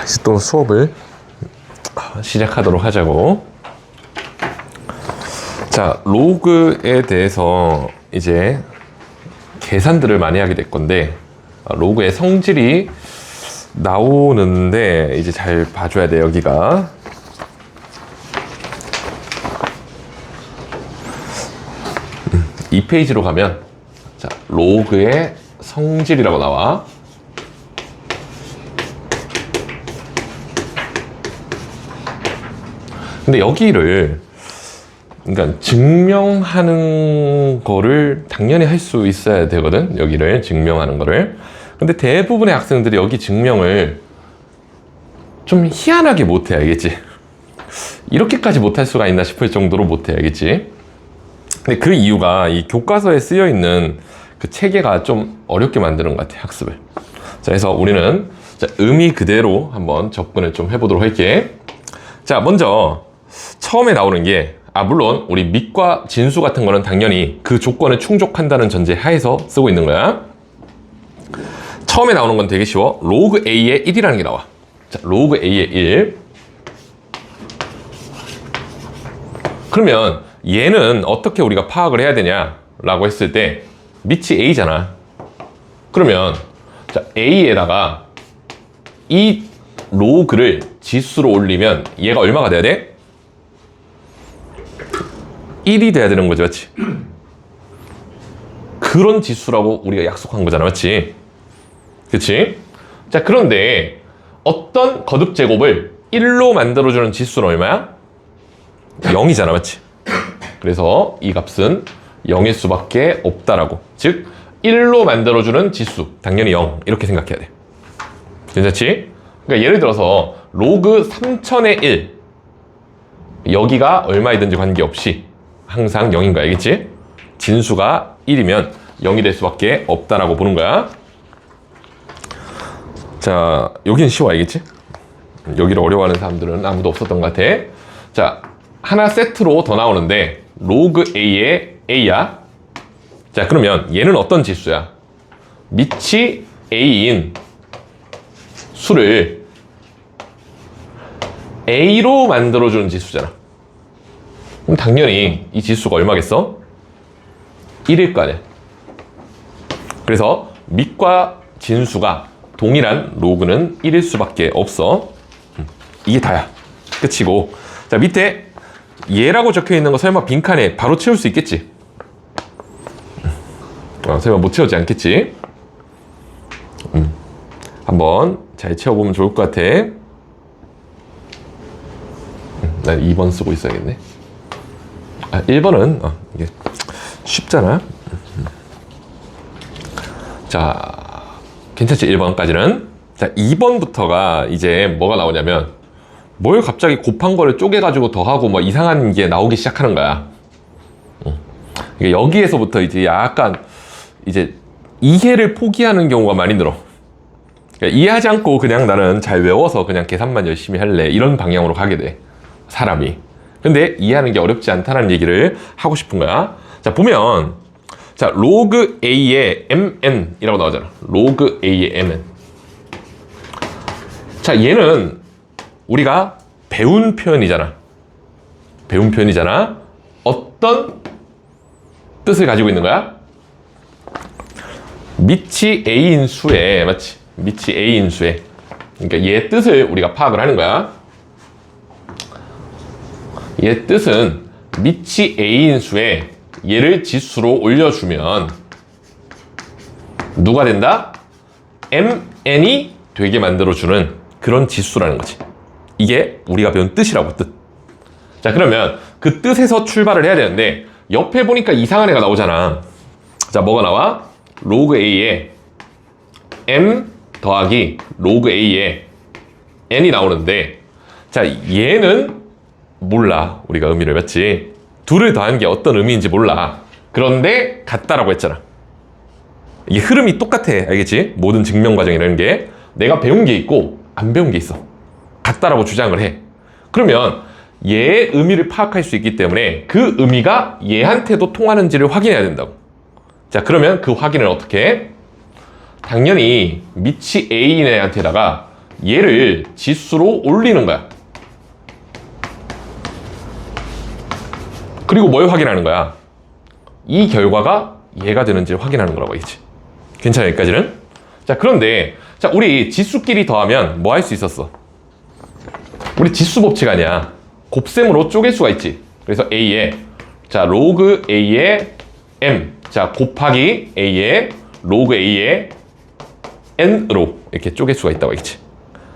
이제 또 수업을 시작하도록 하자고. 자, 로그에 대해서 이제 계산들을 많이 하게 될 건데, 로그의 성질이 나오는데 이제 잘 봐줘야 돼. 여기가 이 페이지로 가면, 자, 로그의 성질이라고 나와. 근데 여기를, 그러니까 증명하는 거를 당연히 할 수 있어야 되거든. 여기를 증명하는 거를. 근데 대부분의 학생들이 여기 증명을 좀 희한하게 못해, 알겠지? 이렇게까지 못할 수가 있나 싶을 정도로 못해, 알겠지? 근데 그 이유가 이 교과서에 쓰여 있는 그 체계가 좀 어렵게 만드는 것 같아, 학습을. 자, 그래서 우리는 자, 의미 그대로 한번 접근을 좀 해보도록 할게. 자, 먼저 처음에 나오는 게, 물론 우리 밑과 진수 같은 거는 당연히 그 조건을 충족한다는 전제 하에서 쓰고 있는 거야. 처음에 나오는 건 되게 쉬워. 로그 A의 1이라는 게 나와. 자, 로그 A의 1. 그러면 얘는 어떻게 우리가 파악을 해야 되냐라고 했을 때, 밑이 A잖아. 그러면 자, A에다가 이 로그를 지수로 올리면 얘가 얼마가 돼야 돼? 1이 돼야 되는 거지, 맞지? 그런 지수라고 우리가 약속한 거잖아, 맞지? 그치? 자, 그런데 어떤 거듭 제곱을 1로 만들어주는 지수는 얼마야? 0이잖아, 맞지? 그래서 이 값은 0일 수밖에 없다라고. 즉 1로 만들어주는 지수, 당연히 0 이렇게 생각해야 돼. 괜찮지? 그러니까 예를 들어서 로그 3000의 1, 여기가 얼마이든지 관계없이 항상 0인 거 알겠지? 진수가 1이면 0이 될 수밖에 없다라고 보는 거야. 자, 여기는 쉬워, 알겠지? 여기를 어려워하는 사람들은 아무도 없었던 것 같아. 자, 하나 세트로 더 나오는데 로그 A의 A야. 자, 그러면 얘는 어떤 지수야? 밑이 A인 수를 A로 만들어주는 지수잖아. 그럼 당연히 이 지수가 얼마겠어? 1일 거 아니야. 그래서 밑과 진수가 동일한 로그는 1일 수밖에 없어. 이게 다야. 끝이고. 자, 밑에 얘라고 적혀 있는 거 설마 빈칸에 바로 채울 수 있겠지? 설마 못 채우지 않겠지? 한번 잘 채워보면 좋을 것 같아. 난 2번 쓰고 있어야겠네. 1번은 이게 쉽잖아. 자, 괜찮지? 1번까지는. 자, 2번부터가 이제 뭐가 나오냐면, 뭘 갑자기 곱한 거를 쪼개가지고 더하고 뭐 이상한 게 나오기 시작하는 거야. 여기에서부터 이제 약간 이제 이해를 포기하는 경우가 많이 늘어. 그러니까 이해하지 않고 그냥 나는 잘 외워서 그냥 계산만 열심히 할래, 이런 방향으로 가게 돼, 사람이. 근데 이해하는 게 어렵지 않다는 얘기를 하고 싶은 거야. 자, 보면 자, 로그 A의 mn이라고 나오잖아. 로그 A의 mn. 자, 얘는 우리가 배운 표현이잖아. 배운 표현이잖아. 어떤 뜻을 가지고 있는 거야? 밑이 A인 수에, 맞지? 밑이 A인 수에. 그러니까 얘 뜻을 우리가 파악을 하는 거야. 얘 뜻은 밑이 A인 수에 얘를 지수로 올려주면 누가 된다? mn이 되게 만들어주는 그런 지수라는 거지. 이게 우리가 배운 뜻이라고, 뜻. 자, 그러면 그 뜻에서 출발을 해야 되는데, 옆에 보니까 이상한 애가 나오잖아. 자, 뭐가 나와? 로그 A에 m 더하기 로그 A에 n이 나오는데, 자, 얘는 몰라. 우리가 의미를, 맞지? 둘을 더한 게 어떤 의미인지 몰라. 그런데 같다라고 했잖아. 이게 흐름이 똑같아, 알겠지? 모든 증명 과정이라는 게 내가 배운 게 있고 안 배운 게 있어. 같다라고 주장을 해. 그러면 얘의 의미를 파악할 수 있기 때문에 그 의미가 얘한테도 통하는지를 확인해야 된다고. 자, 그러면 그 확인을 어떻게 해? 당연히 밑이 A인 애한테다가 얘를 지수로 올리는 거야. 그리고 뭘 확인하는 거야? 이 결과가 얘가 되는지를 확인하는 거라고 하겠지. 괜찮아, 여기까지는? 자, 그런데 자, 우리 지수끼리 더하면 뭐 할 수 있었어? 우리 지수 법칙 아니야. 곱셈으로 쪼갤 수가 있지. 그래서 A에 자, 로그 A의 M 자, 곱하기 A의 로그 A의 N으로 이렇게 쪼갤 수가 있다고 하겠지.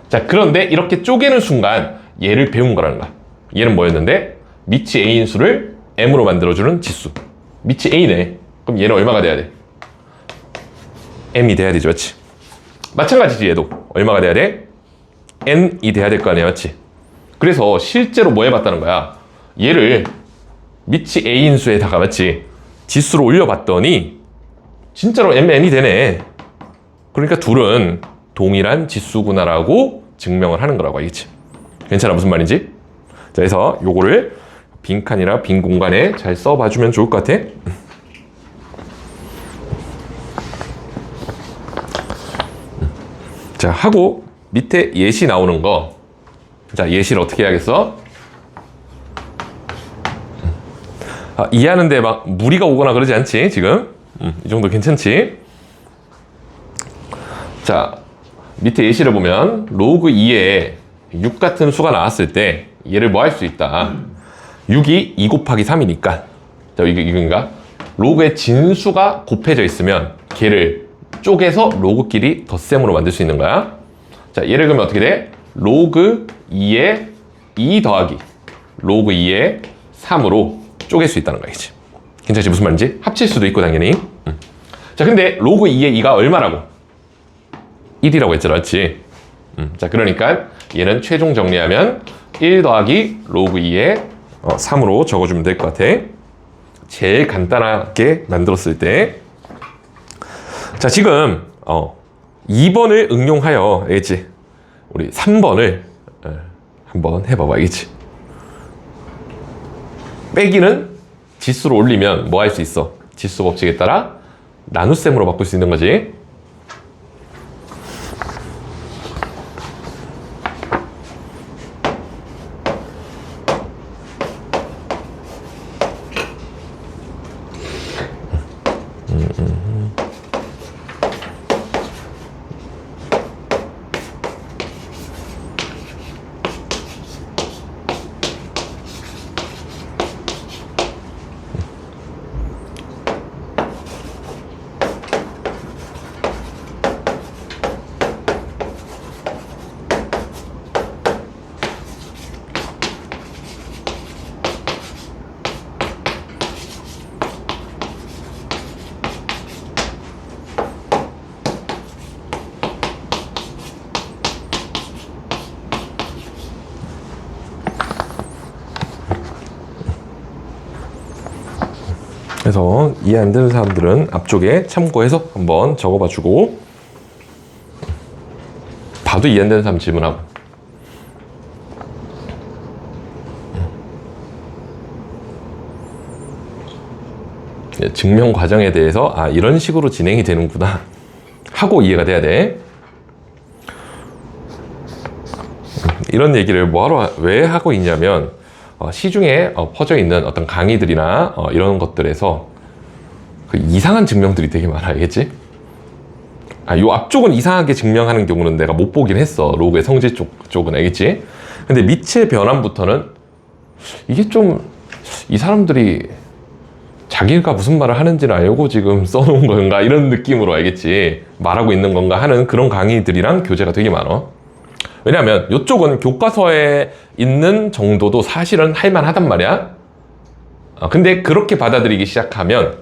자, 그런데 이렇게 쪼개는 순간 얘를 배운 거라는 거야. 얘는 뭐였는데? 밑이 A인 수를 M으로 만들어주는 지수. 밑이 A네. 그럼 얘는 얼마가 돼야 돼? M이 돼야 되지, 맞지? 마찬가지지, 얘도. 얼마가 돼야 돼? N이 돼야 될 거 아니야, 맞지? 그래서 실제로 뭐 해봤다는 거야? 얘를 밑이 A인 수에다가, 맞지? 지수로 올려봤더니 진짜로 MN이 되네. 그러니까 둘은 동일한 지수구나라고 증명을 하는 거라고 알겠지? 괜찮아, 무슨 말인지? 자, 그래서 요거를 빈칸이나 빈 공간에 잘 써봐주면 좋을 것 같아. 자, 하고 밑에 예시 나오는 거. 자, 예시를 어떻게 해야겠어? 이해하는데 막 무리가 오거나 그러지 않지, 지금? 이 정도 괜찮지? 자, 밑에 예시를 보면 로그 2에 6 같은 수가 나왔을 때 얘를 뭐 할 수 있다? 6이 2 곱하기 3이니까 자, 이건가? 로그의 진수가 곱해져 있으면 걔를 쪼개서 로그끼리 덧셈으로 만들 수 있는 거야. 자, 예를 들면 어떻게 돼? 로그 2에 2 더하기 로그 2에 3으로 쪼갤 수 있다는 거야지. 괜찮지? 무슨 말인지? 합칠 수도 있고 당연히. 자, 근데 로그 2의 2가 얼마라고? 1이라고 했잖아, 맞지? 자, 그러니까 얘는 최종 정리하면 1 더하기 로그 2의 3으로 적어주면 될 것 같아. 제일 간단하게 만들었을 때. 자, 지금 2번을 응용하여, 알겠지? 우리 3번을 한번 해봐봐, 알겠지? 빼기는 지수로 올리면 뭐 할 수 있어? 지수 법칙에 따라 나눗셈으로 바꿀 수 있는 거지. 그래서 이해 안 되는 사람들은 앞쪽에 참고해서 한번 적어봐 주고, 봐도 이해 안 되는 사람 질문하고. 증명 과정에 대해서 이런 식으로 진행이 되는구나 하고 이해가 돼야 돼. 이런 얘기를 왜 하고 있냐면 시중에 퍼져 있는 어떤 강의들이나 이런 것들에서 그 이상한 증명들이 되게 많아, 알겠지? 요 앞쪽은 이상하게 증명하는 경우는 내가 못 보긴 했어. 로그의 성질 쪽은, 알겠지? 근데 밑의 변환부터는 이게 좀 이 사람들이 자기가 무슨 말을 하는지를 알고 지금 써놓은 건가 이런 느낌으로, 알겠지? 말하고 있는 건가 하는 그런 강의들이랑 교재가 되게 많아. 왜냐하면 이쪽은 교과서에 있는 정도도 사실은 할만하단 말이야. 근데 그렇게 받아들이기 시작하면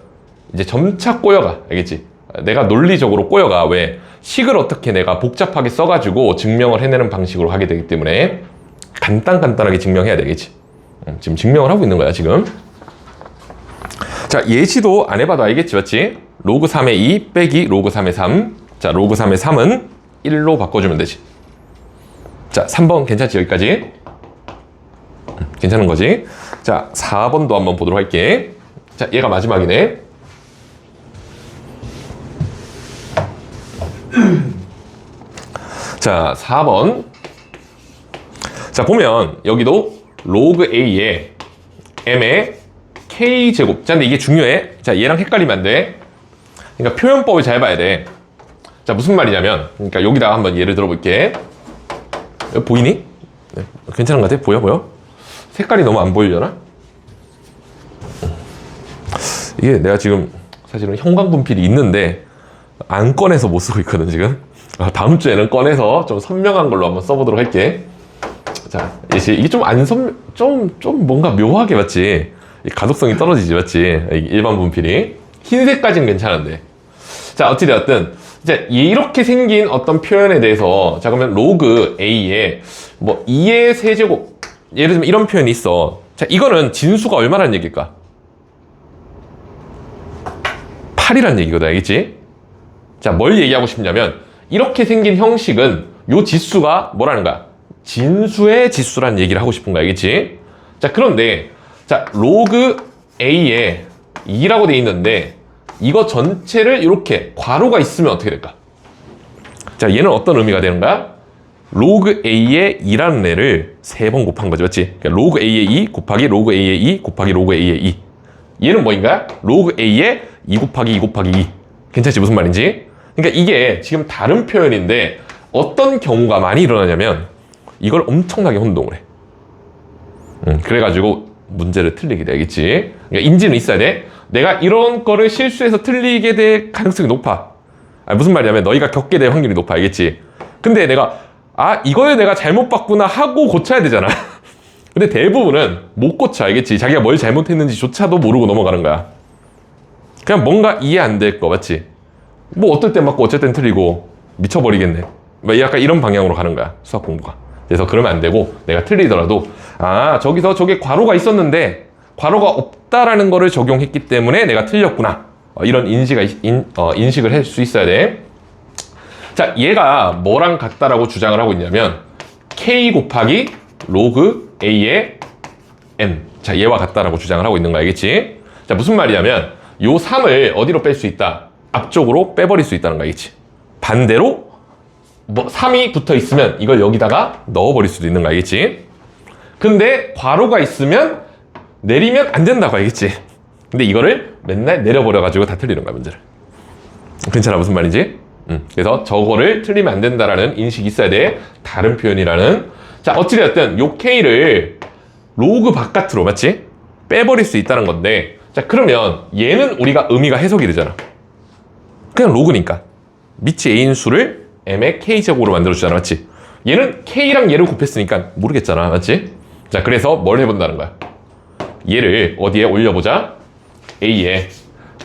이제 점차 꼬여가, 알겠지? 내가 논리적으로 꼬여가. 왜? 식을 어떻게 내가 복잡하게 써가지고 증명을 해내는 방식으로 하게 되기 때문에 간단하게 증명해야 되겠지. 지금 증명을 하고 있는 거야, 지금. 자, 예시도 안 해봐도 알겠지, 맞지? 로그 3의 2 빼기 로그 3의 3. 자, 로그 3의 3은 1로 바꿔주면 되지. 자, 3번 괜찮지, 여기까지? 괜찮은 거지? 자, 4번도 한번 보도록 할게. 자, 얘가 마지막이네. 자, 4번. 자, 보면 여기도 로그 A에 M의 K제곱. 자, 근데 이게 중요해. 자, 얘랑 헷갈리면 안 돼. 그러니까 표현법을 잘 봐야 돼. 자, 무슨 말이냐면, 그러니까 여기다가 한번 예를 들어볼게. 여기 보이니? 네. 괜찮은 것 같아? 보여? 색깔이 너무 안 보이려나? 이게 내가 지금 사실은 형광분필이 있는데 안 꺼내서 못 쓰고 있거든 지금. 다음 주에는 꺼내서 좀 선명한 걸로 한번 써보도록 할게. 자, 이게 좀 뭔가 묘하게 맞지? 가독성이 떨어지지 맞지? 일반 분필이 흰색까지는 괜찮은데. 자, 어찌되었든 이제 이렇게 생긴 어떤 표현에 대해서, 자, 그러면 로그 A에 뭐 2의 세제곱, 예를 들면 이런 표현이 있어. 자, 이거는 진수가 얼마라는 얘기일까? 8이라는 얘기거든, 알겠지? 자, 뭘 얘기하고 싶냐면 이렇게 생긴 형식은 요 지수가 뭐라는 거야? 진수의 지수라는 얘기를 하고 싶은 거야, 알겠지? 자, 그런데 자, 로그 A에 2라고 돼 있는데 이거 전체를 이렇게 괄호가 있으면 어떻게 될까? 자, 얘는 어떤 의미가 되는 거야? 로그 A의 2라는 애를 3번 곱한 거지, 맞지? 그러니까 로그 A의 2 곱하기 로그 A의 2 곱하기 로그 A의 2. 얘는 뭐인가? 로그 A의 2 곱하기 2 곱하기 2. 괜찮지? 무슨 말인지? 그러니까 이게 지금 다른 표현인데 어떤 경우가 많이 일어나냐면 이걸 엄청나게 혼동을 해. 그래가지고 문제를 틀리게 되겠지. 그러니까 인지는 있어야 돼. 내가 이런 거를 실수해서 틀리게 될 가능성이 높아. 무슨 말이냐면 너희가 겪게 될 확률이 높아, 알겠지? 근데 내가 이걸 내가 잘못 봤구나 하고 고쳐야 되잖아. 근데 대부분은 못 고쳐, 알겠지? 자기가 뭘 잘못했는지조차도 모르고 넘어가는 거야. 그냥 뭔가 이해 안 될 거, 맞지? 뭐 어떨 땐 맞고 어쩔 땐 틀리고 미쳐버리겠네. 약간 이런 방향으로 가는 거야, 수학 공부가. 그래서 그러면 안 되고, 내가 틀리더라도 저기서 저게 괄호가 있었는데 괄호가 없다라는 거를 적용했기 때문에 내가 틀렸구나, 이런 인식을 할 수 있어야 돼. 자, 얘가 뭐랑 같다라고 주장을 하고 있냐면 K 곱하기 로그 A의 M. 자, 얘와 같다라고 주장을 하고 있는 거 알겠지? 자, 무슨 말이냐면 요 3을 어디로 뺄 수 있다? 앞쪽으로 빼버릴 수 있다는 거 알겠지? 반대로 뭐 3이 붙어 있으면 이걸 여기다가 넣어버릴 수도 있는 거 알겠지? 근데 괄호가 있으면 내리면 안 된다고 알겠지? 근데 이거를 맨날 내려버려가지고 다 틀리는 거야, 문제를. 괜찮아, 무슨 말인지? 그래서 저거를 틀리면 안 된다라는 인식이 있어야 돼. 다른 표현이라는. 자, 어찌되었든 요 K를 로그 바깥으로, 맞지? 빼버릴 수 있다는 건데, 자, 그러면 얘는 우리가 의미가 해석이 되잖아. 그냥 로그니까 밑이 A인 수를 M의 K제곱으로 만들어주잖아, 맞지? 얘는 K랑 얘를 곱했으니까 모르겠잖아, 맞지? 자, 그래서 뭘 해본다는 거야? 얘를 어디에 올려보자? A에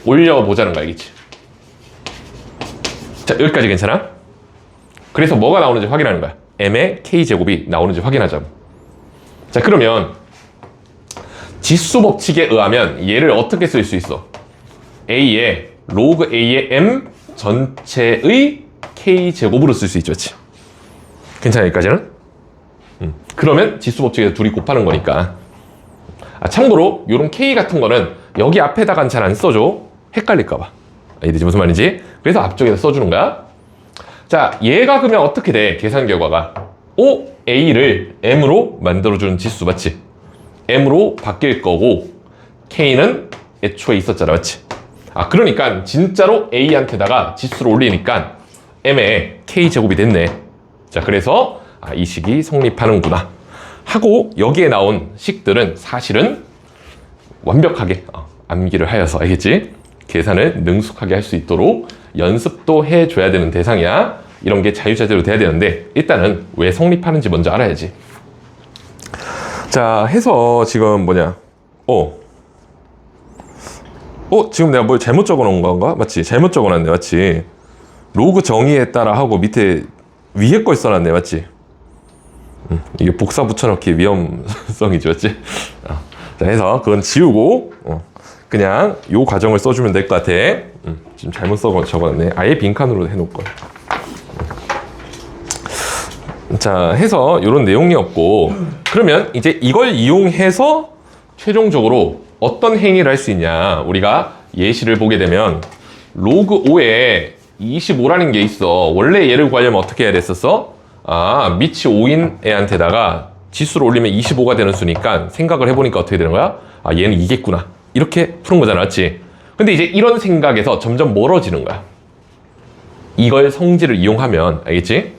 올려보자는 거 알겠지? 자, 여기까지 괜찮아? 그래서 뭐가 나오는지 확인하는 거야. M의 K제곱이 나오는지 확인하자고. 자, 그러면 지수 법칙에 의하면 얘를 어떻게 쓸 수 있어? A의 로그 A의 M 전체의 K제곱으로 쓸 수 있죠, 그렇지? 괜찮아, 여기까지는? 그러면 지수 법칙에서 둘이 곱하는 거니까. 참고로 요런 K 같은 거는 여기 앞에다가는 잘 안 써줘. 헷갈릴까봐. 이해되지 무슨 말인지? 그래서 앞쪽에다 써주는 거야. 자, 얘가 그러면 어떻게 돼? 계산 결과가 A를 M으로 만들어주는 지수, 맞지? M으로 바뀔 거고 K는 애초에 있었잖아, 맞지? 그러니까 진짜로 A한테다가 지수를 올리니까 M의 K제곱이 됐네. 자, 그래서 이 식이 성립하는구나 하고, 여기에 나온 식들은 사실은 완벽하게 암기를 하여서, 알겠지? 계산을 능숙하게 할 수 있도록 연습도 해줘야 되는 대상이야. 이런 게 자유자재로 돼야 되는데 일단은 왜 성립하는지 먼저 알아야지. 자, 해서 지금 뭐냐? 지금 내가 뭘 잘못 적어놓은 건가? 맞지? 잘못 적어놨네, 맞지? 로그 정의에 따라 하고 밑에 위에 걸 써놨네, 맞지? 이게 복사 붙여넣기 위험성이지, 맞지? 자, 해서 그건 지우고 그냥 요 과정을 써주면 될 것 같아. 지금 잘못 적어놨네. 아예 빈칸으로 해놓을 걸. 자, 해서 이런 내용이었고, 그러면 이제 이걸 이용해서 최종적으로 어떤 행위를 할 수 있냐. 우리가 예시를 보게 되면 로그 5에 25라는 게 있어. 원래 얘를 구하려면 어떻게 해야 됐었어? 아, 밑이 5인 애한테다가 지수를 올리면 25가 되는 수니까 생각을 해보니까 어떻게 되는 거야? 아, 얘는 이겠구나. 이렇게 푸는 거잖아, 맞지? 근데 이제 이런 생각에서 점점 멀어지는 거야. 이걸 성질을 이용하면, 알겠지?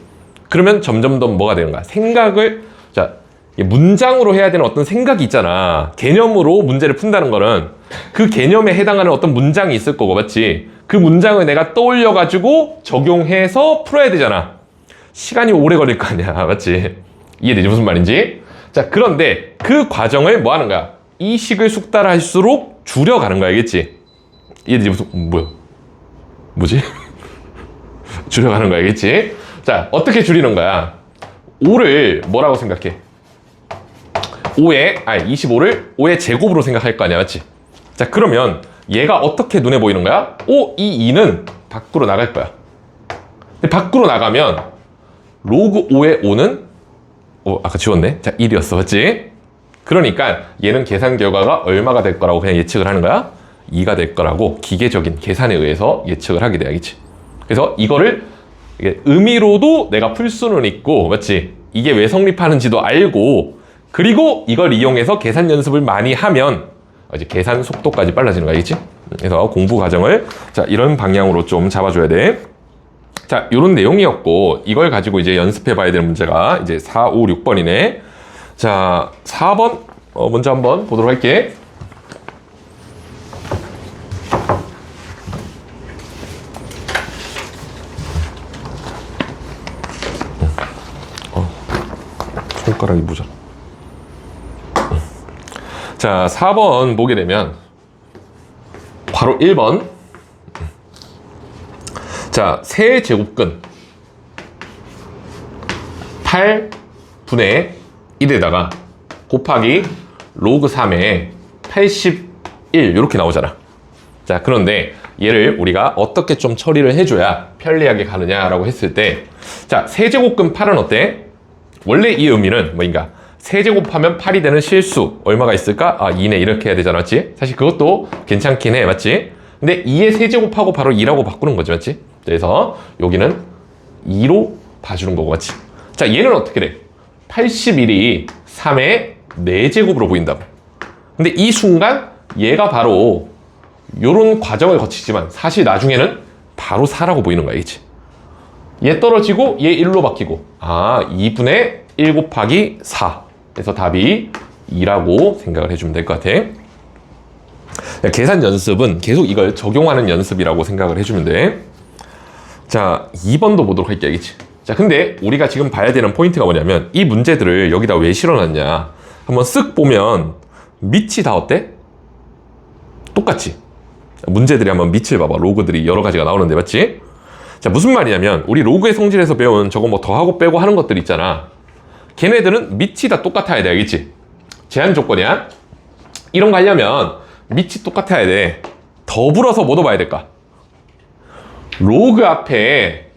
그러면 점점 더 뭐가 되는 거야? 생각을, 자, 문장으로 해야 되는 어떤 생각이 있잖아. 개념으로 문제를 푼다는 거는 그 개념에 해당하는 어떤 문장이 있을 거고, 맞지? 그 문장을 내가 떠올려가지고 적용해서 풀어야 되잖아. 시간이 오래 걸릴 거 아니야, 맞지? 이해되지? 무슨 말인지? 자, 그런데 그 과정을 뭐 하는 거야? 이 식을 숙달할수록 줄여가는 거야, 알겠지? 이해되지? 무슨, 뭐야? 뭐지? 줄여가는 거야, 알겠지? 자, 어떻게 줄이는 거야? 5를 뭐라고 생각해? 25를 5의 제곱으로 생각할 거 아니야, 맞지? 자, 그러면 얘가 어떻게 눈에 보이는 거야? 이 2는 밖으로 나갈 거야. 근데 밖으로 나가면 로그 5의 5는 아까 지웠네. 자, 1이었어, 맞지? 그러니까 얘는 계산 결과가 얼마가 될 거라고 그냥 예측을 하는 거야? 2가 될 거라고 기계적인 계산에 의해서 예측을 하게 돼야겠지. 그래서 이거를 의미로도 내가 풀 수는 있고, 맞지? 이게 왜 성립하는지도 알고, 그리고 이걸 이용해서 계산 연습을 많이 하면 이제 계산 속도까지 빨라지는 거 알겠지? 그래서 공부 과정을 자, 이런 방향으로 좀 잡아줘야 돼. 자, 요런 내용이었고, 이걸 가지고 이제 연습해 봐야 되는 문제가 이제 4, 5, 6번이네. 자, 4번 먼저 한번 보도록 할게. 손가락이 모자라. 자, 4번 보게 되면 바로 1번. 자, 세제곱근 8분의 1에다가 곱하기 로그 3에 81 이렇게 나오잖아. 자, 그런데 얘를 우리가 어떻게 좀 처리를 해줘야 편리하게 가느냐라고 했을 때, 자, 세제곱근 8은 어때? 원래 이 의미는 뭐인가? 세제곱하면 8이 되는 실수 얼마가 있을까? 아, 2네 이렇게 해야 되잖아, 맞지? 사실 그것도 괜찮긴 해, 맞지? 근데 2의 세제곱하고 바로 2라고 바꾸는 거지, 맞지? 그래서 여기는 2로 봐주는 거고, 맞지? 자, 얘는 어떻게 돼? 81이 3의 4제곱으로 보인다고. 근데 이 순간 얘가 바로 요런 과정을 거치지만 사실 나중에는 바로 4라고 보이는 거야, 그치? 얘 떨어지고 얘 1로 바뀌고, 아, 2분의 1 곱하기 4. 그래서 답이 2라고 생각을 해주면 될 것 같아. 계산 연습은 계속 이걸 적용하는 연습이라고 생각을 해주면 돼. 자, 2번도 보도록 할게, 알겠지? 자, 근데 우리가 지금 봐야 되는 포인트가 뭐냐면 이 문제들을 여기다 왜 실어놨냐. 한번 쓱 보면 밑이 다 어때? 똑같지? 문제들이 한번 밑을 봐봐. 로그들이 여러 가지가 나오는데, 맞지? 자, 무슨 말이냐면 우리 로그의 성질에서 배운 저거 뭐 더하고 빼고 하는 것들 있잖아. 걔네들은 밑이 다 똑같아야 돼, 알겠지? 제한 조건이야. 이런 거 하려면 밑이 똑같아야 돼. 더불어서 뭐 넣어봐야 될까? 로그 앞에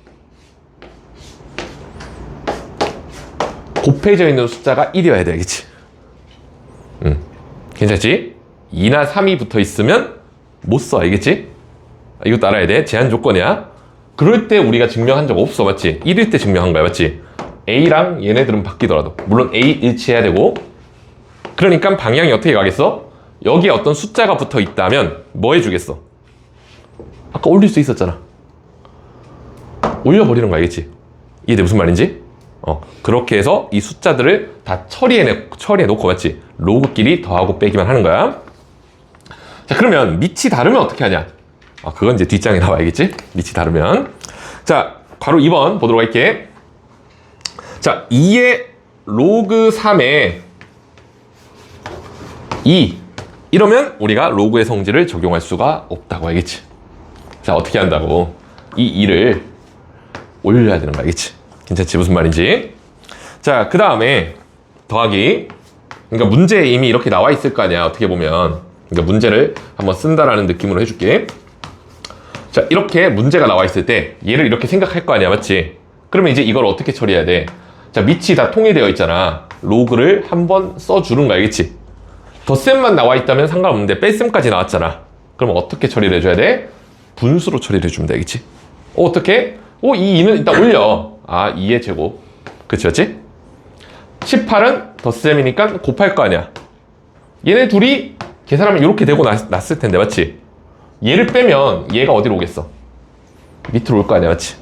곱해져 있는 숫자가 1이어야 돼, 알겠지? 괜찮지? 2나 3이 붙어 있으면 못 써, 알겠지? 이것도 알아야 돼. 제한 조건이야. 그럴 때 우리가 증명한 적 없어, 맞지? 1일 때 증명한 거야, 맞지? A랑 얘네들은 바뀌더라도 물론 A 일치해야 되고, 그러니까 방향이 어떻게 가겠어? 여기에 어떤 숫자가 붙어 있다면 뭐 해주겠어? 아까 올릴 수 있었잖아. 올려버리는 거 알겠지? 이해돼? 무슨 말인지? 그렇게 해서 이 숫자들을 다 처리해 놓고, 맞지? 로그끼리 더하고 빼기만 하는 거야. 자, 그러면 밑이 다르면 어떻게 하냐? 그건 이제 뒷장에 나와야겠지? 밑이 다르면. 자, 바로 2번 보도록 할게. 자, 2의 로그 3에 2 이러면 우리가 로그의 성질을 적용할 수가 없다고, 알겠지? 자, 어떻게 한다고? 이 2를 올려야 되는 거 알겠지? 괜찮지? 무슨 말인지? 자, 그 다음에 더하기. 그러니까 문제에 이미 이렇게 나와 있을 거 아니야, 어떻게 보면. 그러니까 문제를 한번 쓴다라는 느낌으로 해줄게. 자, 이렇게 문제가 나와 있을 때 얘를 이렇게 생각할 거 아니야, 맞지? 그러면 이제 이걸 어떻게 처리해야 돼? 자, 밑이 다 통일되어 있잖아. 로그를 한번 써주는 거 알겠지? 덧셈만 나와 있다면 상관없는데 뺄셈까지 나왔잖아. 그럼 어떻게 처리를 해줘야 돼? 분수로 처리를 해주면 돼, 알겠지? 어떻게? 이 2는 일단 올려. 2의 제곱. 그치, 맞지? 18은 덧셈이니까 곱할 거 아니야. 얘네 둘이 계산하면 이렇게 되고 났을 텐데, 맞지? 얘를 빼면 얘가 어디로 오겠어? 밑으로 올 거 아니야, 맞지?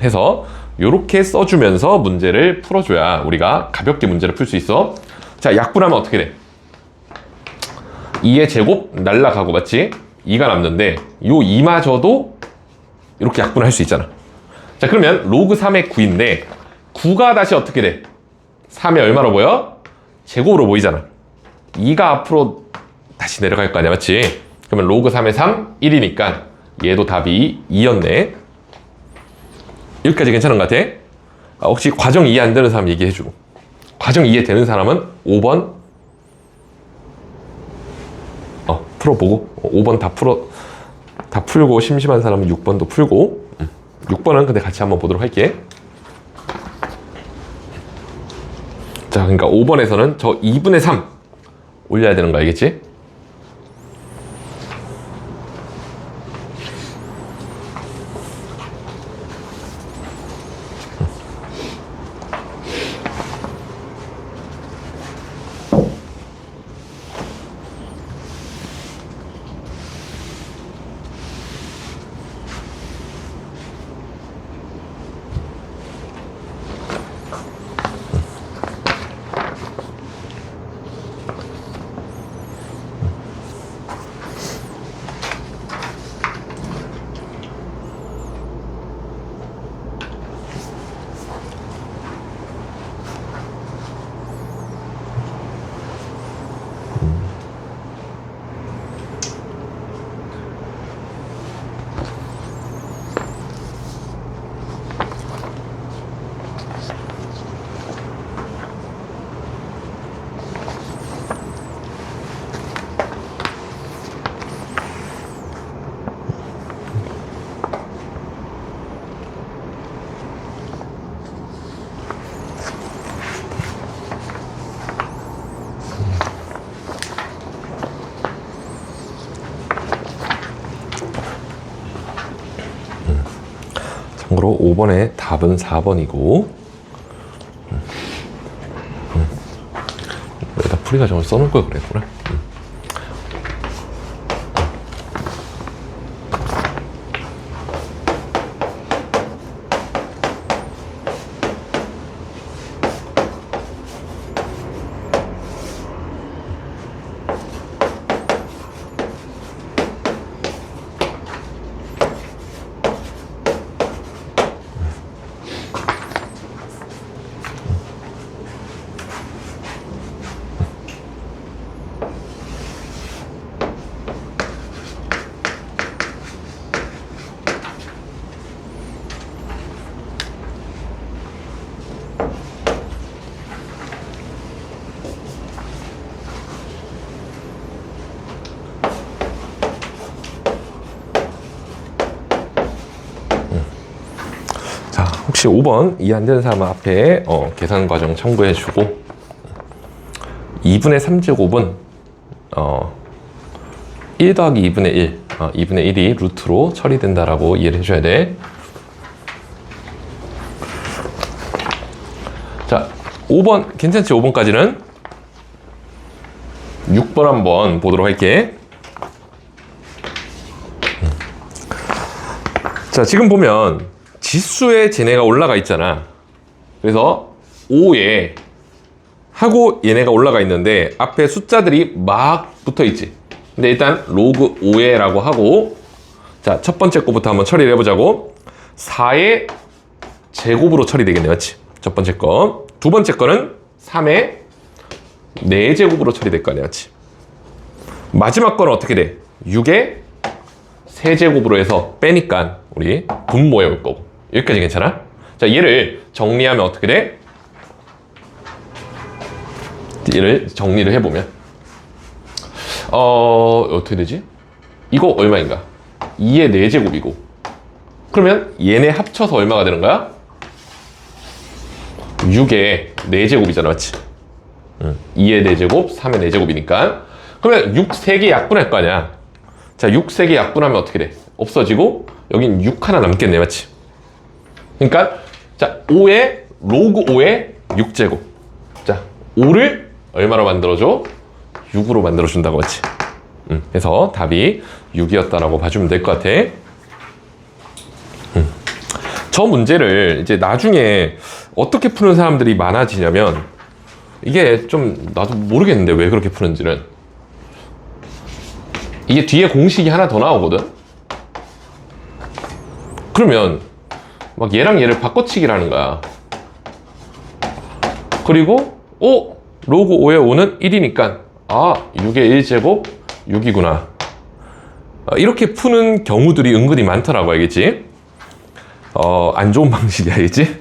해서 이렇게 써주면서 문제를 풀어줘야 우리가 가볍게 문제를 풀 수 있어. 자, 약분하면 어떻게 돼? 2의 제곱 날라가고, 맞지? 2가 남는데 요 2마저도 이렇게 약분할 수 있잖아. 자, 그러면 로그 3의 9인데 9가 다시 어떻게 돼? 3이 얼마로 보여? 제곱으로 보이잖아. 2가 앞으로 다시 내려갈 거 아니야, 맞지? 그러면 로그 3의 3, 1이니까 얘도 답이 2였네. 여기까지 괜찮은 것 같아? 혹시 과정 이해 안 되는 사람 얘기해주고, 과정 이해 되는 사람은 5번 풀어보고, 5번 다 풀고 심심한 사람은 6번도 풀고, 6번은 근데 같이 한번 보도록 할게. 자, 그러니까 5번에서는 저 2분의 3 올려야 되는 거 알겠지? 참고로 5번의 답은 4번이고, 여기다 풀이 과정을 써놓을 걸 그랬구나. 혹시 5번 이해 안 되는 사람은 앞에 계산 과정 참고해 주고, 2분의 3제곱은 1 더하기 2분의 1, 2분의 1이 루트로 처리된다라고 이해를 해줘야 돼. 자, 5번 괜찮지? 5번까지는 6번 한번 보도록 할게. 자, 지금 보면 지수에 쟤네가 올라가 있잖아. 그래서 5에 하고 얘네가 올라가 있는데 앞에 숫자들이 막 붙어 있지. 근데 일단 로그 5에 라고 하고, 자, 첫 번째 거부터 한번 처리를 해보자고. 4의 제곱으로 처리되겠네, 맞지? 첫 번째 거. 두 번째 거는 3의 4제곱으로 처리될 거 아니야, 맞지? 마지막 거는 어떻게 돼? 6의 세제곱으로 해서 빼니까 우리 분모에 올 거고. 여기까지 괜찮아? 자, 얘를 정리하면 어떻게 돼? 얘를 정리를 해보면 어떻게 되지? 이거 얼마인가? 2의 4제곱이고, 그러면 얘네 합쳐서 얼마가 되는 거야? 6의 4제곱이잖아, 맞지? 2의 4제곱, 3의 4제곱이니까. 그러면 6 3개 약분할 거 아니야. 자, 6 3개 약분하면 어떻게 돼? 없어지고 여긴 6 하나 남겠네, 맞지? 그러니까 자, 5의 로그 5의 6제곱. 자, 5를 얼마로 만들어줘? 6으로 만들어준다고 했지. 그래서 답이 6이었다라고 봐주면 될 것 같아. 저 문제를 이제 나중에 어떻게 푸는 사람들이 많아지냐면, 이게 좀 나도 모르겠는데 왜 그렇게 푸는지는. 이게 뒤에 공식이 하나 더 나오거든. 그러면 막 얘랑 얘를 바꿔치기라는 거야. 그리고 로그 5의 5는 1이니까 6의 1제곱 6이구나. 이렇게 푸는 경우들이 은근히 많더라고, 알겠지? 안 좋은 방식이야, 알겠지?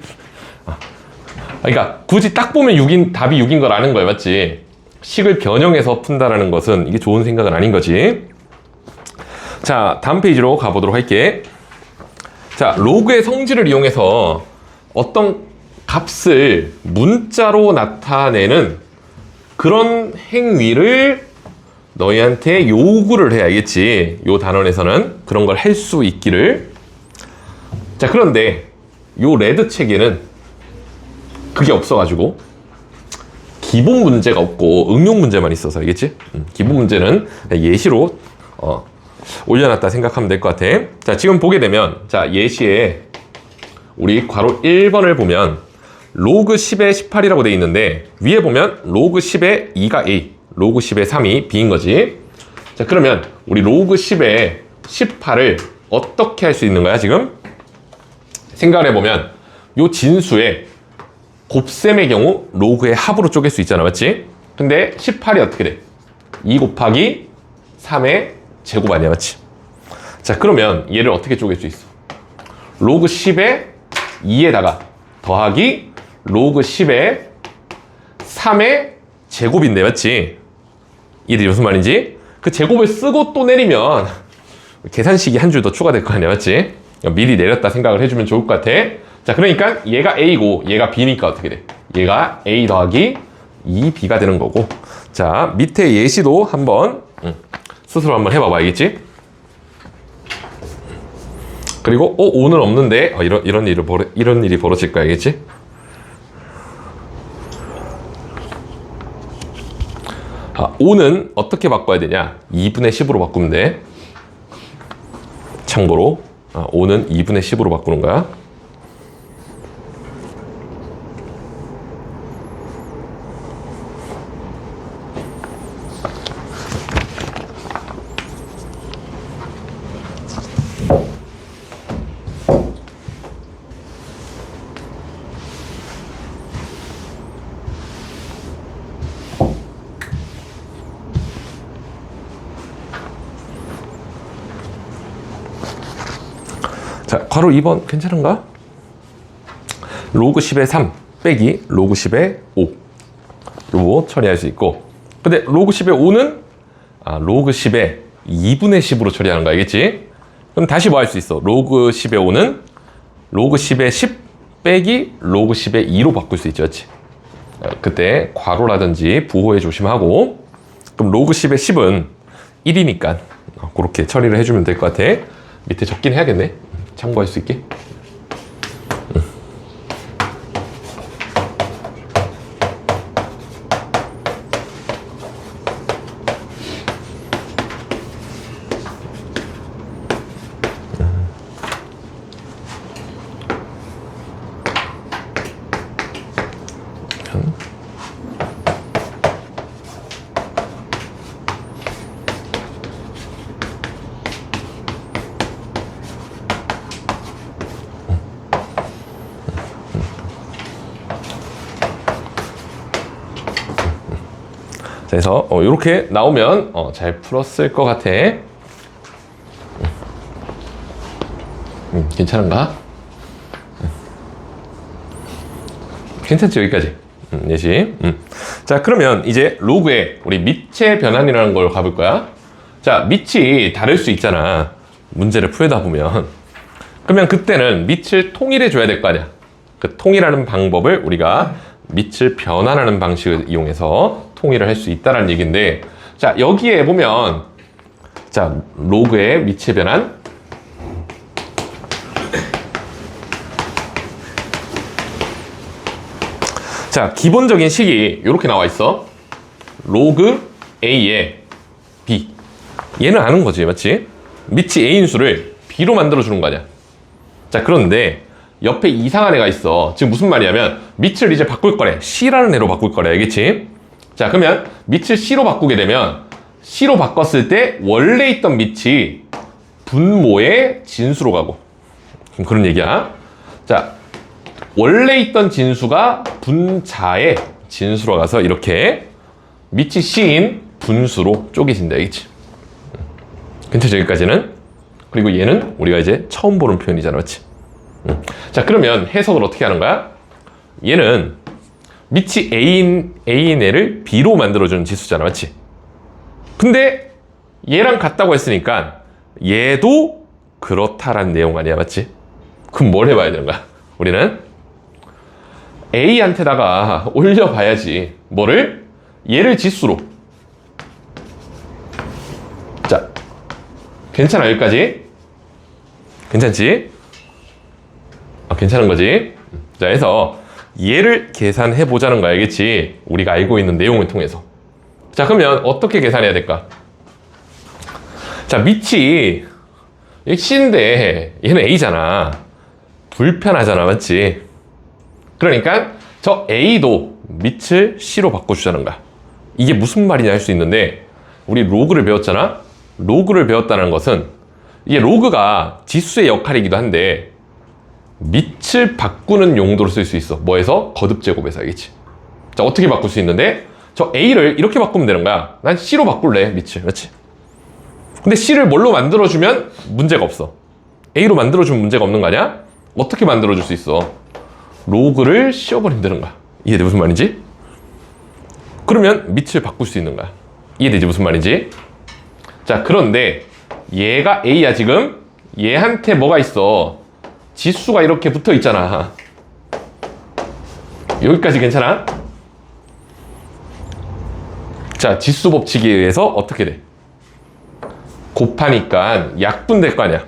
그러니까 굳이 딱 보면 답이 6인 걸 아는 거야, 맞지? 식을 변형해서 푼다라는 것은 이게 좋은 생각은 아닌 거지. 자, 다음 페이지로 가보도록 할게. 자, 로그의 성질을 이용해서 어떤 값을 문자로 나타내는 그런 행위를 너희한테 요구를 해, 알겠지? 요 단원에서는 그런 걸 할 수 있기를. 자, 그런데 요 레드 책에는 그게 없어가지고 기본 문제가 없고 응용 문제만 있어서, 알겠지? 기본 문제는 예시로 올려놨다 생각하면 될 것 같아. 자, 지금 보게 되면, 자, 예시에 우리 괄호 1번을 보면 로그 10의 18이라고 돼 있는데, 위에 보면 로그 10의 2가 A, 로그 10의 3이 B인 거지. 자, 그러면 우리 로그 10의 18을 어떻게 할 수 있는 거야, 지금? 생각을 해보면 요 진수의 곱셈의 경우 로그의 합으로 쪼갤 수 있잖아, 맞지? 근데 18이 어떻게 돼? 2 곱하기 3의 제곱 아니야, 맞지? 자, 그러면 얘를 어떻게 쪼갤 수 있어? 로그 10의 2에다가 더하기 로그 10의 3의 제곱인데, 맞지? 이게 무슨 말인지? 그 제곱을 쓰고 또 내리면 계산식이 한 줄 더 추가될 거 아니야, 맞지? 미리 내렸다 생각을 해주면 좋을 것 같아. 자, 그러니까 얘가 A고 얘가 B니까 어떻게 돼? 얘가 A 더하기 2B가 되는 거고. 자, 밑에 예시도 한번 스스로 한번 해봐봐, 알겠지? 그리고 5는 없는데 이런 일이 벌어질 거야, 알겠지? 아, 5는 어떻게 바꿔야 되냐? 2분의 10으로 바꾸면 돼. 참고로 5는 2분의 10으로 바꾸는 거야. 자, 괄호 2번 괜찮은가? 로그 10의 3 빼기 로그 10의 5로 처리할 수 있고, 근데 로그 10의 5는 로그 10의 2분의 10으로 처리하는 거 알겠지? 그럼 다시 뭐 할 수 있어? 로그 10의 5는 로그 10의 10 빼기 로그 10의 2로 바꿀 수 있죠, 그렇지? 그때 괄호라든지 부호에 조심하고. 그럼 로그 10의 10은 1이니까 그렇게 처리를 해주면 될 것 같아. 밑에 적긴 해야겠네, 참고할 수 있게. 자, 그래서 이렇게 나오면 잘 풀었을 것 같아. 괜찮은가? 괜찮지, 여기까지? 예시. 자, 그러면 이제 로그에 우리 밑의 변환이라는 걸 가볼 거야. 자, 밑이 다를 수 있잖아, 문제를 풀다 보면. 그러면 그때는 밑을 통일해 줘야 될 거 아니야. 그 통일하는 방법을 우리가 밑을 변환하는 방식을 이용해서 통일을 할 수 있다는 얘기인데, 자, 여기에 보면, 자, 로그의 밑의 변환, 자, 기본적인 식이 이렇게 나와 있어. 로그 A에 B. 얘는 아는 거지, 맞지? 밑이 A인 수를 B로 만들어주는 거 아니야. 자, 그런데 옆에 이상한 애가 있어. 지금 무슨 말이냐면 밑을 이제 바꿀 거래. C라는 애로 바꿀 거래, 알겠지? 자, 그러면 밑을 C로 바꾸게 되면 C로 바꿨을 때 원래 있던 밑이 분모의 진수로 가고, 그런 얘기야. 자, 원래 있던 진수가 분자의 진수로 가서 이렇게 밑이 C인 분수로 쪼개진다, 알겠지? 괜찮죠, 여기까지는? 그리고 얘는 우리가 이제 처음 보는 표현이잖아, 맞지? 자, 그러면 해석을 어떻게 하는 거야? 얘는 밑이 A인 애를 B로 만들어주는 지수잖아, 맞지? 근데 얘랑 같다고 했으니까 얘도 그렇다라는 내용 아니야, 맞지? 그럼 뭘 해봐야 되는 거야? 우리는 A한테다가 올려봐야지. 뭐를? 얘를 지수로. 자, 괜찮아, 여기까지? 괜찮지? 괜찮은 거지? 자, 해서 얘를 계산해 보자는 거 알겠지? 우리가 알고 있는 내용을 통해서. 자, 그러면 어떻게 계산해야 될까? 자, 밑이 C인데 얘는 A잖아. 불편하잖아, 맞지? 그러니까 저 A도 밑을 C로 바꿔주자는 거야. 이게 무슨 말이냐 할 수 있는데, 우리 로그를 배웠잖아? 로그를 배웠다는 것은 이게 로그가 지수의 역할이기도 한데 밑을 바꾸는 용도로 쓸 수 있어. 뭐에서? 거듭제곱에서, 알겠지? 자, 어떻게 바꿀 수 있는데 저 A를 이렇게 바꾸면 되는 거야. 난 C로 바꿀래, 밑을. 그렇지? 근데 C를 뭘로 만들어주면 문제가 없어. A로 만들어주면 문제가 없는 거 아니야? 어떻게 만들어줄 수 있어? 로그를 씌워버리면 되는 거야. 이해돼? 무슨 말인지? 그러면 밑을 바꿀 수 있는 거야. 이해되지? 무슨 말인지? 자, 그런데 얘가 A야, 지금. 얘한테 뭐가 있어? 지수가 이렇게 붙어 있잖아. 여기까지 괜찮아? 자, 지수 법칙에 의해서 어떻게 돼? 곱하니까 약분 될 거 아니야.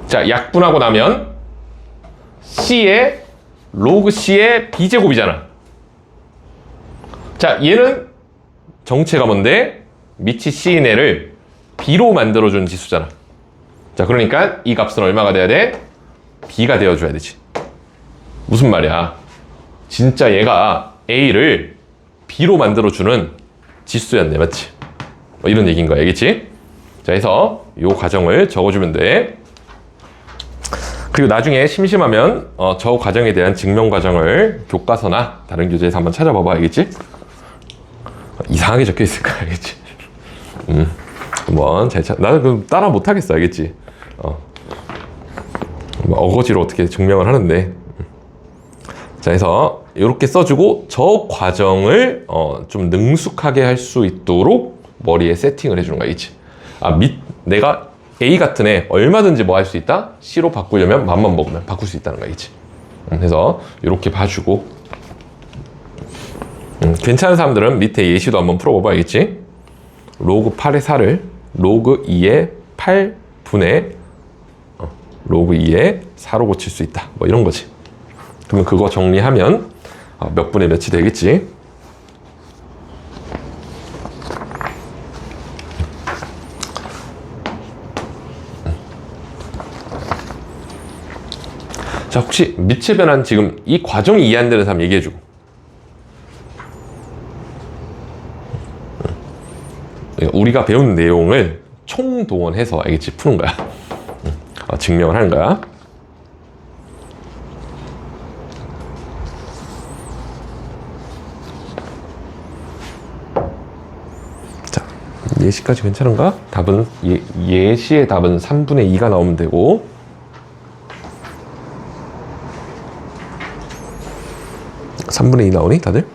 자, 약분하고 나면 C의 로그 C의 B제곱이잖아. 자, 얘는 정체가 뭔데? 밑이 C인 애를 B로 만들어주는 지수잖아. 자, 그러니까 이 값은 얼마가 돼야 돼? B가 되어줘야 되지. 무슨 말이야? 진짜 얘가 A를 B로 만들어주는 지수였네, 맞지? 이런 얘기인 거야, 알겠지? 자, 해서 이 과정을 적어주면 돼. 그리고 나중에 심심하면 저 과정에 대한 증명 과정을 교과서나 다른 교재에서 한번 찾아봐봐, 알겠지? 이상하게 적혀 있을 거야, 알겠지? 한번 잘 나는 그럼 따라 못하겠어, 알겠지? 어거지로 어떻게 증명을 하는데. 자, 해서 이렇게 써주고 저 과정을 좀 능숙하게 할 수 있도록 머리에 세팅을 해주는 거야, 알겠지? 내가 A 같은 애 얼마든지 뭐 할 수 있다? C로 바꾸려면 맘만 먹으면 바꿀 수 있다는 거겠지. 그래서 이렇게 봐주고, 괜찮은 사람들은 밑에 예시도 한번 풀어봐봐, 알겠지? 로그 8의 4를 로그 2의 8분의 로그 2의 4로 고칠 수 있다. 뭐 이런 거지. 그러면 그거 정리하면 몇 분의 몇이 되겠지? 자, 혹시 밑의 변환 지금 이 과정이 이해 안 되는 사람 얘기해주고. 우리가 배운 내용을 총동원해서, 알겠지? 푸는 거야. 증명을 하는 거야. 자, 예시까지 괜찮은가? 답은 예시의 답은 3분의 2가 나오면 되고, 삼 3분의 2 나오니 다들?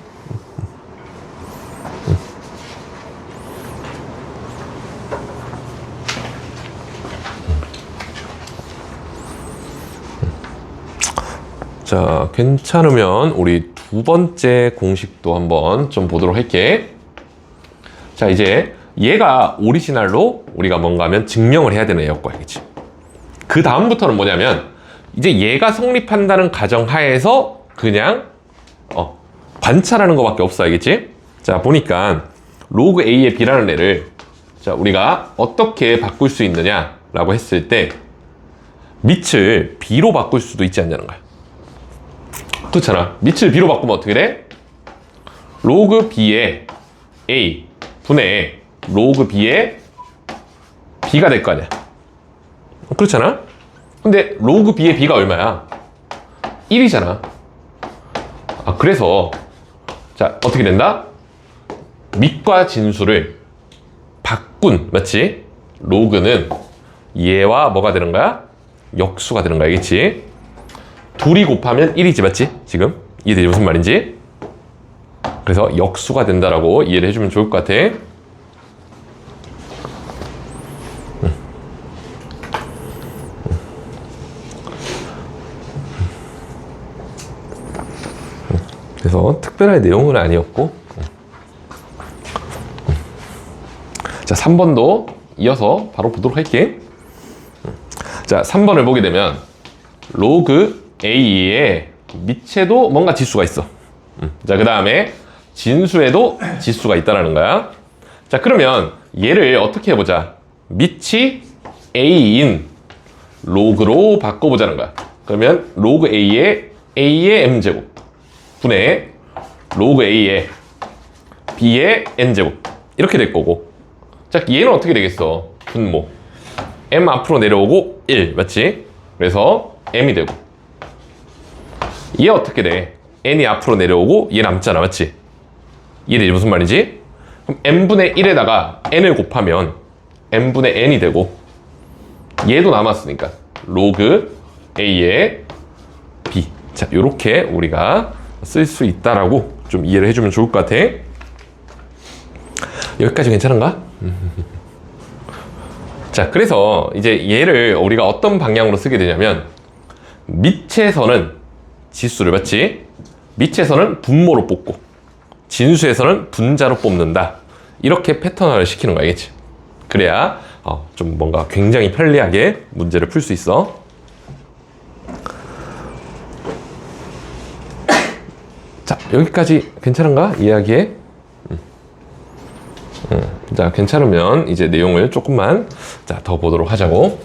자, 괜찮으면 우리 두 번째 공식도 한번 좀 보도록 할게. 자, 이제 얘가 오리지널로 우리가 뭔가 하면 증명을 해야 되는 애였고, 알겠지? 그 다음부터는 뭐냐면 이제 얘가 성립한다는 가정하에서 그냥 관찰하는 것밖에 없어. 알겠지? 자, 보니까 로그 A의 B라는 애를 자, 우리가 어떻게 바꿀 수 있느냐 라고 했을 때 밑을 B로 바꿀 수도 있지 않냐는 거야. 그렇잖아. 밑을 B로 바꾸면 어떻게 돼? 로그 B의 A 분의 로그 B의 B가 될 거 아니야. 그렇잖아. 근데 로그 B의 B가 얼마야? 1이잖아. 그래서 자, 어떻게 된다? 밑과 진수를 바꾼, 맞지? 로그는 얘와 뭐가 되는 거야? 역수가 되는 거야. 알겠지? 둘이 곱하면 1이지, 맞지? 지금 이해되지? 무슨 말인지? 그래서 역수가 된다라고 이해를 해주면 좋을 것 같아. 그래서 특별한 내용은 아니었고, 자, 3번도 이어서 바로 보도록 할게. 자, 3번을 보게 되면 로그 A의 밑에도 뭔가 지수가 있어. 자, 그 다음에 진수에도 지수가 있다는 거야. 자, 그러면 얘를 어떻게 해보자. 밑이 A인 로그로 바꿔보자는 거야. 그러면 로그 A의 M제곱 분의 로그 A의 B의 N제곱 이렇게 될 거고, 자, 얘는 어떻게 되겠어? 분모 M 앞으로 내려오고 1, 맞지? 그래서 M이 되고, 얘 어떻게 돼? N이 앞으로 내려오고 얘 남잖아, 맞지? 이해되지? 무슨 말인지? 그럼 N분의 1에다가 N을 곱하면 N분의 N이 되고, 얘도 남았으니까 로그 A의 B. 자, 요렇게 우리가 쓸 수 있다라고 좀 이해를 해주면 좋을 것 같아. 여기까지 괜찮은가? 자, 그래서 이제 얘를 우리가 어떤 방향으로 쓰게 되냐면, 밑에서는 지수를, 맞지? 밑에서는 분모로 뽑고 진수에서는 분자로 뽑는다. 이렇게 패턴화를 시키는 거 알겠지? 그래야 좀 뭔가 굉장히 편리하게 문제를 풀 수 있어. 자, 여기까지 괜찮은가? 이야기에? 자, 괜찮으면 이제 내용을 조금만 더 보도록 하자고.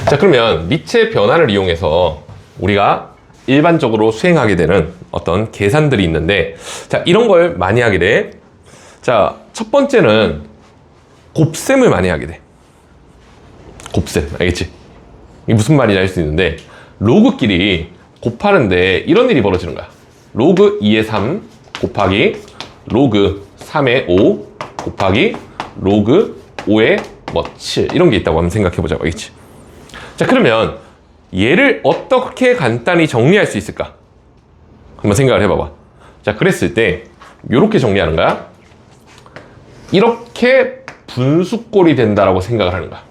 자, 그러면 밑의 변화를 이용해서 우리가 일반적으로 수행하게 되는 어떤 계산들이 있는데, 자, 이런 걸 많이 하게 돼. 자, 첫 번째는 곱셈을 많이 하게 돼. 곱셈, 알겠지? 이게 무슨 말인지 알 수 있는데, 로그끼리 곱하는데 이런 일이 벌어지는 거야. 로그 2의 3 곱하기 로그 3의 5 곱하기 로그 5의 7 이런 게 있다고 한번 생각해 보자고, 알겠지? 자, 그러면 얘를 어떻게 간단히 정리할 수 있을까? 한번 생각을 해봐봐. 자, 그랬을 때 이렇게 정리하는 거야. 이렇게 분수꼴이 된다라고 생각을 하는 거야.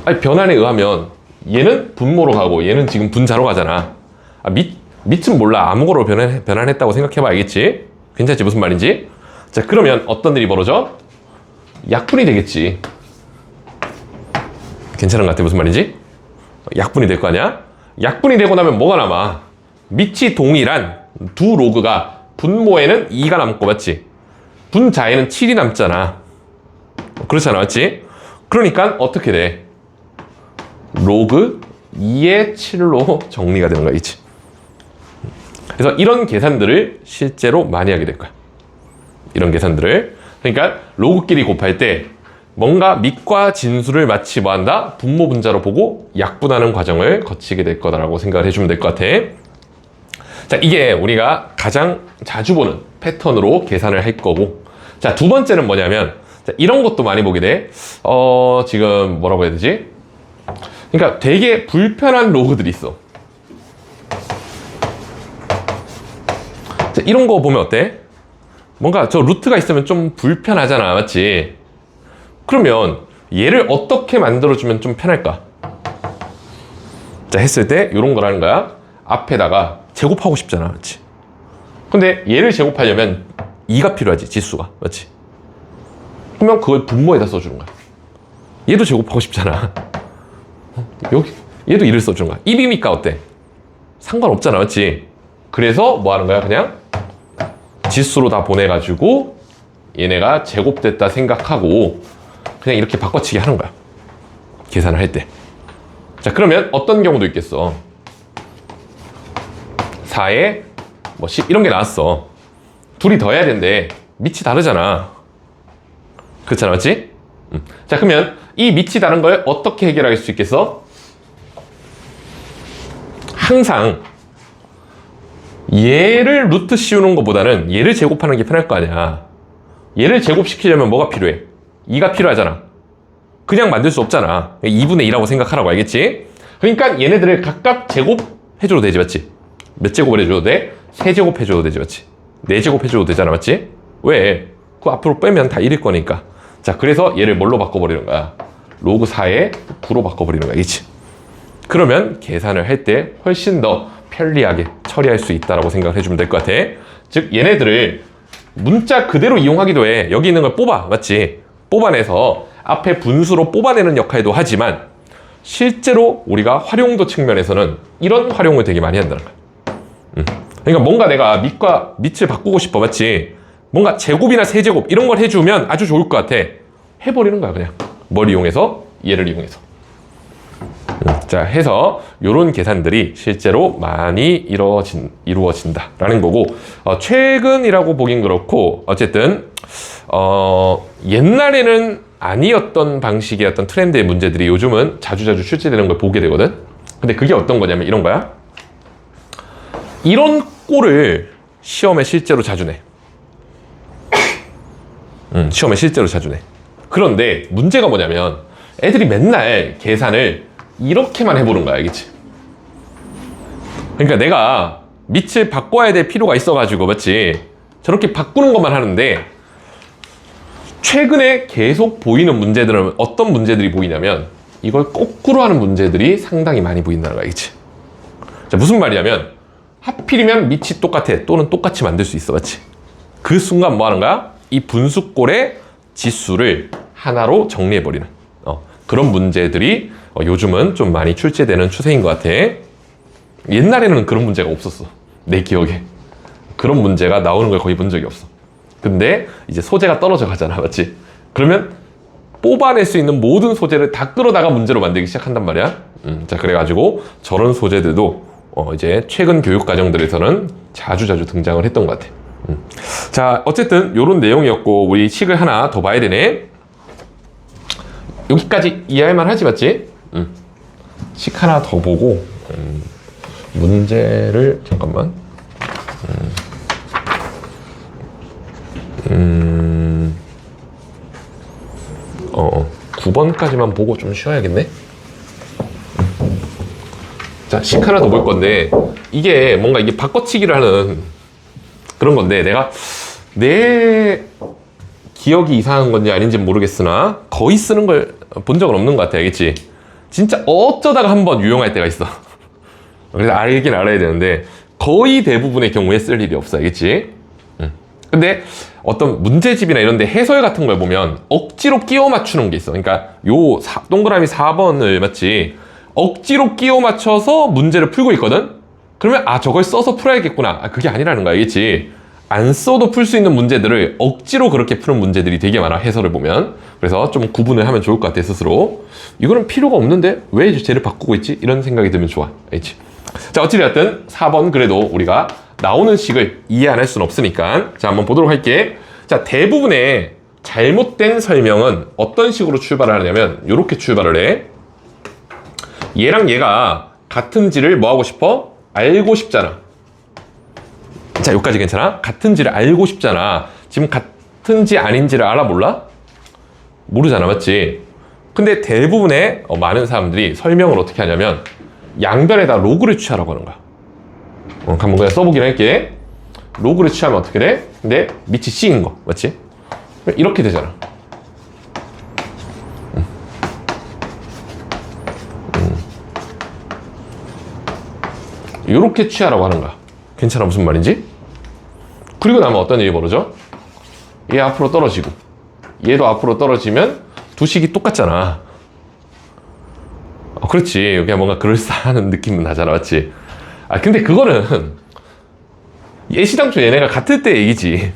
아니, 변환에 의하면 얘는 분모로 가고 얘는 지금 분자로 가잖아. 밑은 몰라. 암호로 변환했다고 생각해봐, 알겠지? 괜찮지? 무슨 말인지? 자, 그러면 어떤 일이 벌어져? 약분이 되겠지. 괜찮은 것 같아? 무슨 말인지? 약분이 될 거 아니야? 약분이 되고 나면 뭐가 남아? 밑이 동일한 두 로그가 분모에는 2가 남고, 맞지? 분자에는 7이 남잖아. 그렇잖아, 맞지? 그러니까 어떻게 돼? 로그 2의 7로 정리가 되는 거야, 이치. 그래서 이런 계산들을 실제로 많이 하게 될 거야. 이런 계산들을. 그러니까 로그끼리 곱할 때 뭔가 밑과 진수를 마치 뭐한다? 분모 분자로 보고 약분하는 과정을 거치게 될 거다라고 생각을 해주면 될 것 같아. 자, 이게 우리가 가장 자주 보는 패턴으로 계산을 할 거고, 자, 두 번째는 뭐냐면, 자, 이런 것도 많이 보게 돼. 지금 뭐라고 해야 되지? 그러니까 되게 불편한 로그들이 있어. 자, 이런 거 보면 어때? 뭔가 저 루트가 있으면 좀 불편하잖아, 맞지? 그러면 얘를 어떻게 만들어주면 좀 편할까? 자, 했을 때 이런 거라는 거야. 앞에다가 제곱하고 싶잖아, 맞지? 근데 얘를 제곱하려면 2가 필요하지, 지수가, 맞지? 그러면 그걸 분모에다 써주는 거야. 얘도 제곱하고 싶잖아. 얘도 1을 써주는 거야. 1이니까 어때? 상관없잖아, 맞지? 그래서 뭐 하는 거야? 그냥 지수로 다 보내가지고 얘네가 제곱됐다 생각하고 그냥 이렇게 바꿔치기 하는 거야. 계산을 할 때. 자, 그러면 어떤 경우도 있겠어. 4에 뭐 10 이런 게 나왔어. 둘이 더해야 되는데 밑이 다르잖아. 그렇잖아, 맞지? 자, 그러면 이 밑이 다른 걸 어떻게 해결할 수 있겠어? 항상 얘를 루트 씌우는 것보다는 얘를 제곱하는 게 편할 거 아니야. 얘를 제곱시키려면 뭐가 필요해? 2가 필요하잖아. 그냥 만들 수 없잖아. 2분의 2라고 생각하라고, 알겠지? 그러니까 얘네들을 각각 제곱해줘도 되지, 맞지? 몇 제곱을 해줘도 돼? 3제곱 해줘도 되지, 맞지? 4제곱 해줘도 되잖아, 맞지? 왜? 그 앞으로 빼면 다 1일 거니까. 자, 그래서 얘를 뭘로 바꿔버리는 거야? 로그 4에 9로 바꿔버리는 거야, 그치? 그러면 계산을 할 때 훨씬 더 편리하게 처리할 수 있다고 생각을 해주면 될 것 같아. 즉, 얘네들을 문자 그대로 이용하기도 해. 여기 있는 걸 뽑아, 맞지? 뽑아내서 앞에 분수로 뽑아내는 역할도 하지만 실제로 우리가 활용도 측면에서는 이런 활용을 되게 많이 한다는 거야. 그러니까 뭔가 내가 밑과 밑을 바꾸고 싶어, 맞지? 뭔가 제곱이나 세제곱 이런 걸 해주면 아주 좋을 것 같아. 해버리는 거야, 그냥. 뭘 이용해서? 얘를 이용해서. 자, 해서 이런 계산들이 실제로 많이 이루어진다라는 거고, 최근이라고 보긴 그렇고, 어쨌든 옛날에는 아니었던 방식의 어떤 트렌드의 문제들이 요즘은 자주자주 출제되는 걸 보게 되거든. 근데 그게 어떤 거냐면 이런 거야. 이런 꼴을 시험에 실제로 자주 내. 시험에 실제로 자주 내. 그런데 문제가 뭐냐면 애들이 맨날 계산을 이렇게만 해보는 거야, 알겠지? 그러니까 내가 밑을 바꿔야 될 필요가 있어가지고, 맞지? 저렇게 바꾸는 것만 하는데 최근에 계속 보이는 문제들은 어떤 문제들이 보이냐면 이걸 거꾸로 하는 문제들이 상당히 많이 보인다는 거야, 알겠지? 자, 무슨 말이냐면 하필이면 밑이 똑같아 또는 똑같이 만들 수 있어, 맞지? 그 순간 뭐 하는 거야? 이 분수꼴의 지수를 하나로 정리해버리는 그런 문제들이 요즘은 좀 많이 출제되는 추세인 것 같아. 옛날에는 그런 문제가 없었어, 내 기억에. 그런 문제가 나오는 걸 거의 본 적이 없어. 근데 이제 소재가 떨어져 가잖아, 맞지? 그러면 뽑아낼 수 있는 모든 소재를 다 끌어다가 문제로 만들기 시작한단 말이야. 자, 그래가지고 저런 소재들도 이제 최근 교육 과정들에서는 자주자주 등장을 했던 것 같아. 자, 어쨌든 이런 내용이었고 우리 식을 하나 더 봐야 되네. 여기까지 이해할만 하지, 맞지? 식 하나 더 보고 문제를 잠깐만 9번까지만 보고 좀 쉬어야겠네. 자, 식 하나 더 볼 건데 이게 뭔가 이게 바꿔치기를 하는 그런 건데 내가 내 기억이 이상한 건지 아닌지 모르겠으나 거의 쓰는 걸 본 적은 없는 것 같아, 알겠지? 진짜 어쩌다가 한번 유용할 때가 있어. 그래서 알긴 알아야 되는데 거의 대부분의 경우에 쓸 일이 없어, 알겠지? 근데 어떤 문제집이나 이런 데 해설 같은 걸 보면 억지로 끼워 맞추는 게 있어. 그러니까 동그라미 4번을 맞지? 억지로 끼워 맞춰서 문제를 풀고 있거든? 그러면 저걸 써서 풀어야겠구나. 그게 아니라는 거야, 알겠지? 안 써도 풀 수 있는 문제들을 억지로 그렇게 푸는 문제들이 되게 많아, 해설을 보면. 그래서 좀 구분을 하면 좋을 것 같아, 스스로. 이거는 필요가 없는데 왜 쟤를 바꾸고 있지? 이런 생각이 들면 좋아, 알겠지? 자, 어찌되었든 4번 그래도 우리가 나오는 식을 이해 안 할 수는 없으니까 자, 한번 보도록 할게. 자, 대부분의 잘못된 설명은 어떤 식으로 출발을 하냐면 이렇게 출발을 해. 얘랑 얘가 같은지를 뭐 하고 싶어? 알고 싶잖아. 자, 여기까지 괜찮아? 같은지를 알고 싶잖아. 지금 같은지 아닌지를 알아, 몰라? 모르잖아, 맞지? 근데 대부분의 많은 사람들이 설명을 어떻게 하냐면 양변에다 로그를 취하라고 하는 거야. 한번 그냥 써보긴 할게. 로그를 취하면 어떻게 돼? 근데 밑이 C인 거, 맞지? 이렇게 되잖아. 이렇게 취하라고 하는 거야. 괜찮아, 무슨 말인지? 그리고 나면 어떤 일이 벌어져? 얘 앞으로 떨어지고 얘도 앞으로 떨어지면 두 식이 똑같잖아. 그렇지. 그냥 뭔가 그럴싸한 느낌은 나잖아, 맞지? 근데 그거는 예시당초 얘네가 같을 때 얘기지.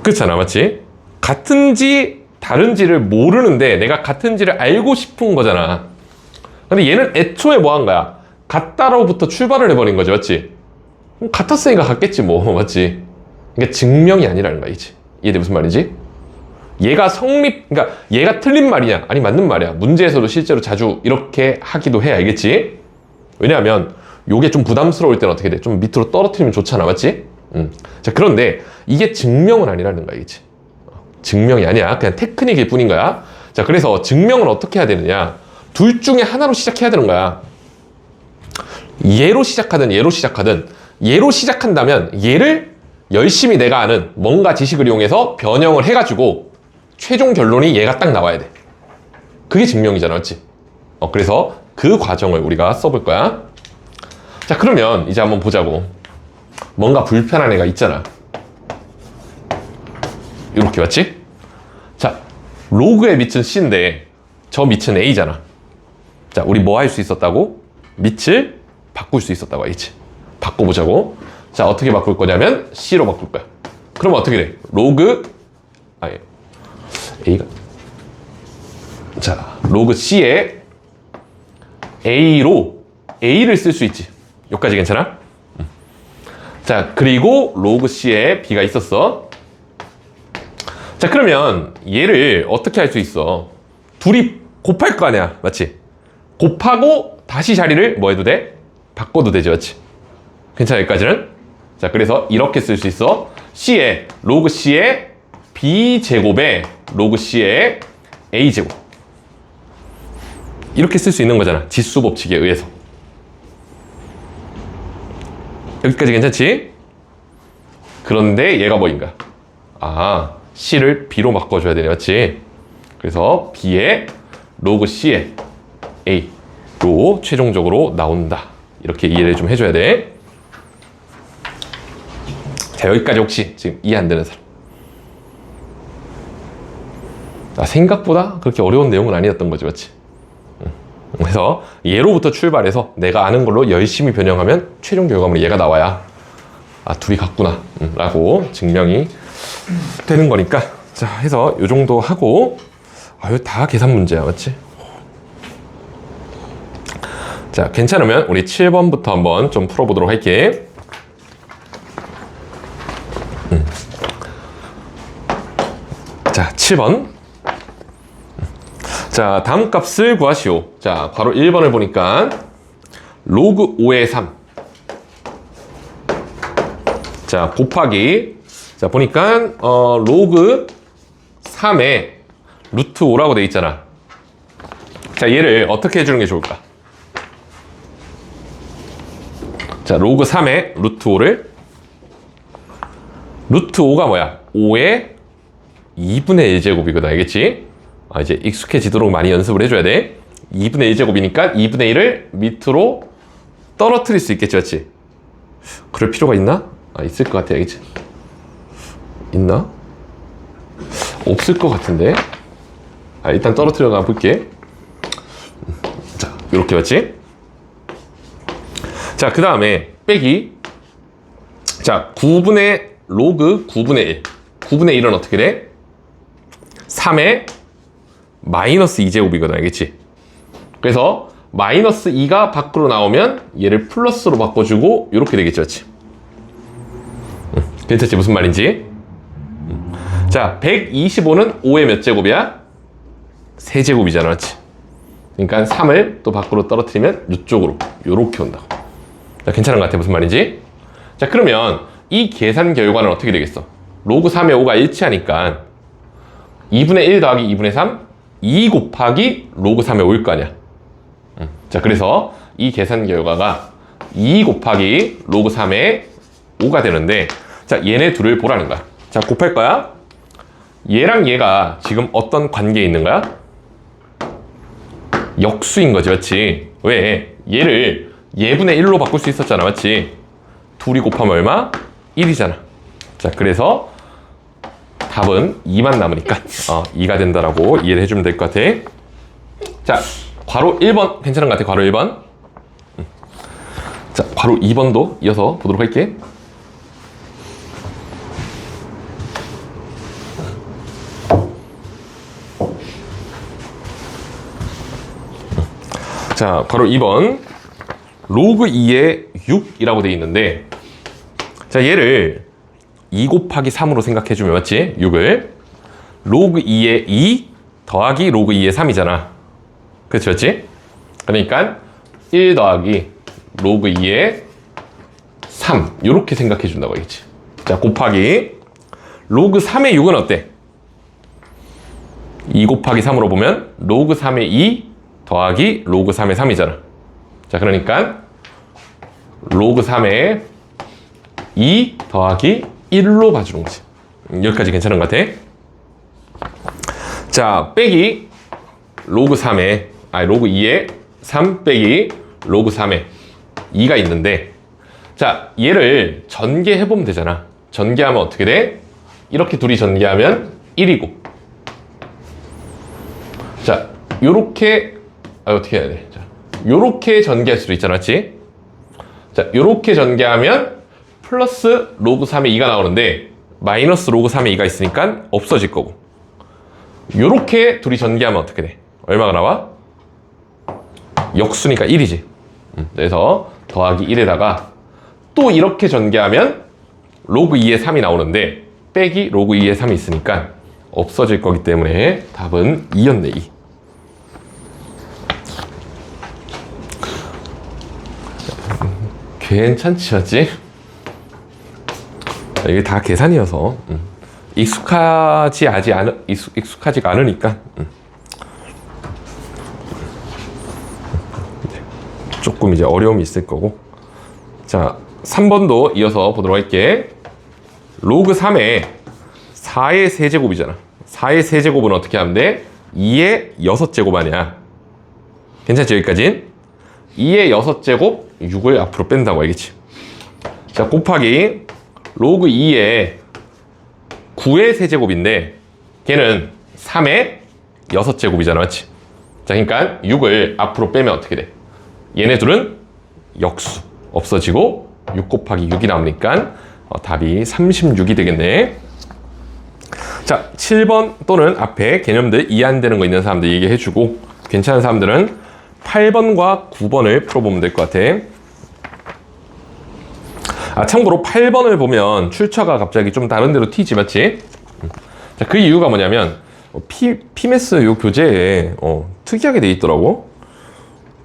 그렇잖아, 맞지? 같은지 다른지를 모르는데 내가 같은지를 알고 싶은 거잖아. 근데 얘는 애초에 뭐 한 거야? 같다로부터 출발을 해버린 거지, 맞지? 같았으니까 같겠지 뭐, 맞지? 그러니까 증명이 아니라는 거야, 이제. 이해돼 무슨 말이지? 얘가 그러니까 얘가 틀린 말이냐? 아니 맞는 말이야. 문제에서도 실제로 자주 이렇게 하기도 해, 알겠지? 왜냐하면 요게 좀 부담스러울 때는 어떻게 돼? 좀 밑으로 떨어뜨리면 좋잖아, 맞지? 자, 그런데 이게 증명은 아니라는 거야, 이제. 증명이 아니야. 그냥 테크닉일 뿐인 거야. 자, 그래서 증명은 어떻게 해야 되느냐? 둘 중에 하나로 시작해야 되는 거야. 얘로 시작하든 얘로 시작하든 얘로 시작한다면 얘를 열심히 내가 아는 뭔가 지식을 이용해서 변형을 해가지고 최종 결론이 얘가 딱 나와야 돼. 그게 증명이잖아, 맞지? 그래서 그 과정을 우리가 써볼 거야. 자, 그러면 이제 한번 보자고. 뭔가 불편한 애가 있잖아. 이렇게 맞지? 자, 로그의 밑은 C인데 저 밑은 A잖아. 자, 우리 뭐 할 수 있었다고? 밑을 바꿀 수 있었다고 알겠지? 바꿔보자고. 자, 어떻게 바꿀 거냐면 C로 바꿀 거야. 그러면 어떻게 돼? 로그 A가 자, 로그 C에 A로 A를 쓸 수 있지. 여기까지 괜찮아? 자, 그리고 로그 C에 B가 있었어. 자, 그러면 얘를 어떻게 할 수 있어? 둘이 곱할 거 아니야, 맞지? 곱하고 다시 자리를 뭐 해도 돼? 바꿔도 되지, 맞지? 괜찮아, 여기까지는? 자, 그래서 이렇게 쓸 수 있어. C에 로그 C에 B제곱에 로그 C에 A제곱. 이렇게 쓸 수 있는 거잖아, 지수 법칙에 의해서. 여기까지 괜찮지? 그런데 얘가 뭐인가? C를 B로 바꿔줘야 되네, 맞지? 그래서 B에 로그 C에 A로 최종적으로 나온다. 이렇게 이해를 좀 해줘야 돼. 자, 여기까지 혹시 지금 이해 안 되는 사람? 생각보다 그렇게 어려운 내용은 아니었던 거지, 맞지? 그래서 얘로부터 출발해서 내가 아는 걸로 열심히 변형하면 최종 결과물이 얘가 나와야 둘이 같구나 라고 증명이 되는 거니까. 자, 해서 요 정도 하고 이거 다 계산 문제야, 맞지? 자, 괜찮으면 우리 7번부터 한번 좀 풀어보도록 할게. 자, 7번. 자, 다음 값을 구하시오. 자, 바로 1번을 보니까 로그 5의 3. 자, 곱하기. 자, 보니까 로그 3에 루트 5라고 돼 있잖아. 자, 얘를 어떻게 해주는 게 좋을까? 자, 로그 3에 루트 5를 루트 5가 뭐야? 5의 2분의 1제곱이거든, 알겠지? 이제 익숙해지도록 많이 연습을 해줘야 돼. 2분의 1제곱이니까 2분의 1을 밑으로 떨어뜨릴 수 있겠지, 맞지? 그럴 필요가 있나? 있을 것 같아, 알겠지? 있나? 없을 것 같은데? 일단 떨어뜨려 가 볼게. 자, 요렇게 맞지? 자, 그 다음에 빼기. 자, 로그 9분의 1. 9분의 1은 어떻게 돼? 3의 마이너스 2제곱이거든, 알겠지? 그래서 마이너스 2가 밖으로 나오면 얘를 플러스로 바꿔주고 이렇게 되겠지, 맞지? 괜찮지? 무슨 말인지? 자, 125는 5의 몇 제곱이야? 3제곱이잖아, 맞지? 그러니까 3을 또 밖으로 떨어뜨리면 이쪽으로 요렇게 온다고. 자, 괜찮은 것 같아, 무슨 말인지? 자, 그러면 이 계산 결과는 어떻게 되겠어? 로그 3의 5가 일치하니까 2분의 1 더하기 2분의 3 2 곱하기 로그 3의 5일 거 아니야. 자, 그래서 이 계산 결과가 2 곱하기 로그 3의 5가 되는데, 자, 얘네 둘을 보라는 거야. 자, 곱할 거야. 얘랑 얘가 지금 어떤 관계에 있는 거야? 역수인 거지, 맞지? 왜? 얘를 얘분의 1로 바꿀 수 있었잖아, 맞지? 둘이 곱하면 얼마? 1이잖아. 자, 그래서 답은 2만 남으니까 2가 된다라고 이해를 해주면 될 것 같아. 자, 괄호 1번 괜찮은 것 같아. 괄호 1번. 자, 괄호 2번도 이어서 보도록 할게. 자, 괄호 2번. 로그 2의 6이라고 되어 있는데, 자, 얘를 2 곱하기 3으로 생각해주면 맞지? 6을 로그 2의 2 더하기 로그 2의 3이잖아. 그치, 맞지? 그러니까 1 더하기 로그 2의 3 이렇게 생각해준다고 하겠지. 자, 곱하기 로그 3의 6은 어때? 2 곱하기 3으로 보면 로그 3의 2 더하기 로그 3의 3이잖아. 자, 그러니까 로그 3의 2 더하기 1로 봐주는 거지. 여기까지 괜찮은 것 같아. 자, 빼기 로그 2의 3 빼기 로그 3의 2가 있는데, 자, 얘를 전개해보면 되잖아. 전개하면 어떻게 돼? 이렇게 둘이 전개하면 1이고, 자, 요렇게 어떻게 해야 돼? 자, 요렇게 전개할 수도 있잖아, 맞지? 자, 요렇게 전개하면 플러스 로그 3의 2가 나오는데 마이너스 로그 3의 2가 있으니까 없어질 거고, 요렇게 둘이 전개하면 어떻게 돼? 얼마가 나와? 역수니까 1이지. 그래서 더하기 1에다가 또 이렇게 전개하면 로그 2의 3이 나오는데 빼기 로그 2의 3이 있으니까 없어질 거기 때문에 답은 2였네, 2. 괜찮지, 맞지? 이게 다 계산이어서 익숙하지가 않으니까 조금 이제 어려움이 있을 거고. 자, 3번도 이어서 보도록 할게. 로그 3의 4의 세제곱이잖아. 4의 세제곱은 어떻게 하면 돼? 2의 6제곱 아니야. 괜찮지, 여기까지? 2의 6제곱 6을 앞으로 뺀다고 알겠지? 자, 곱하기 로그 2의 9의 세제곱인데 걔는 3의 6제곱이잖아, 맞지? 자, 그러니까 6을 앞으로 빼면 어떻게 돼? 얘네 둘은 역수 없어지고 6 곱하기 6이 나오니까 답이 36이 되겠네. 자, 7번 또는 앞에 개념들 이해 안 되는 거 있는 사람들 얘기해주고, 괜찮은 사람들은 8번과 9번을 풀어보면 될 것 같아. 아, 참고로 8번을 보면 출처가 갑자기 좀 다른 데로 튀지, 맞지? 자, 그 이유가 뭐냐면 PMS 요 교재에 특이하게 돼 있더라고.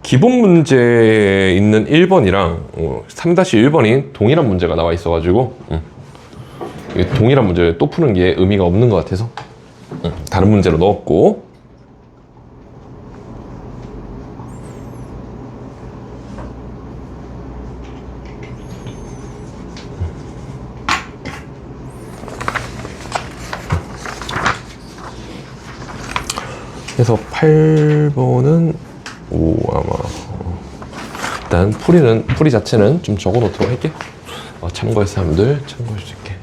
기본 문제에 있는 1번이랑 3-1번이 동일한 문제가 나와 있어가지고 동일한 문제를 또 푸는 게 의미가 없는 것 같아서 다른 문제로 넣었고, 그래서 8번은 아마 일단 풀이 자체는 좀 적어 놓도록 할게. 참고할 사람들 참고할 수 있게.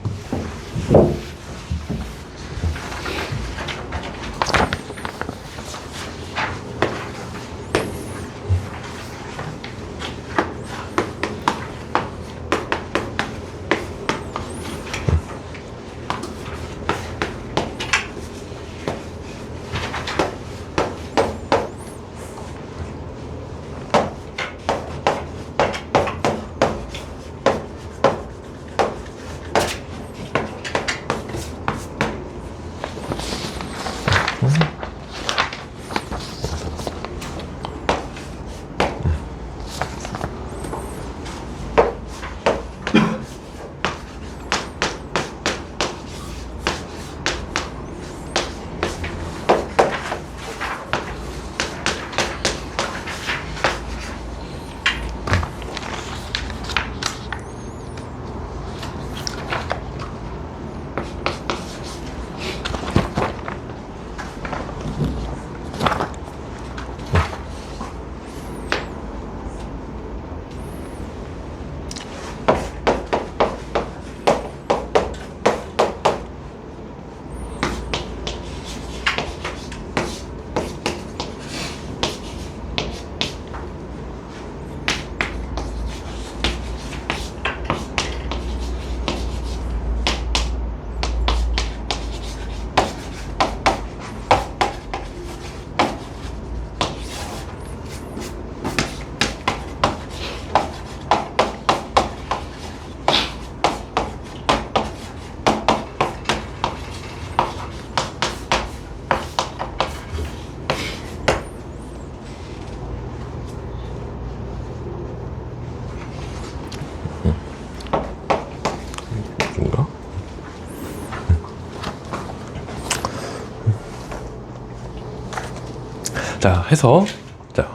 자, 해서 자,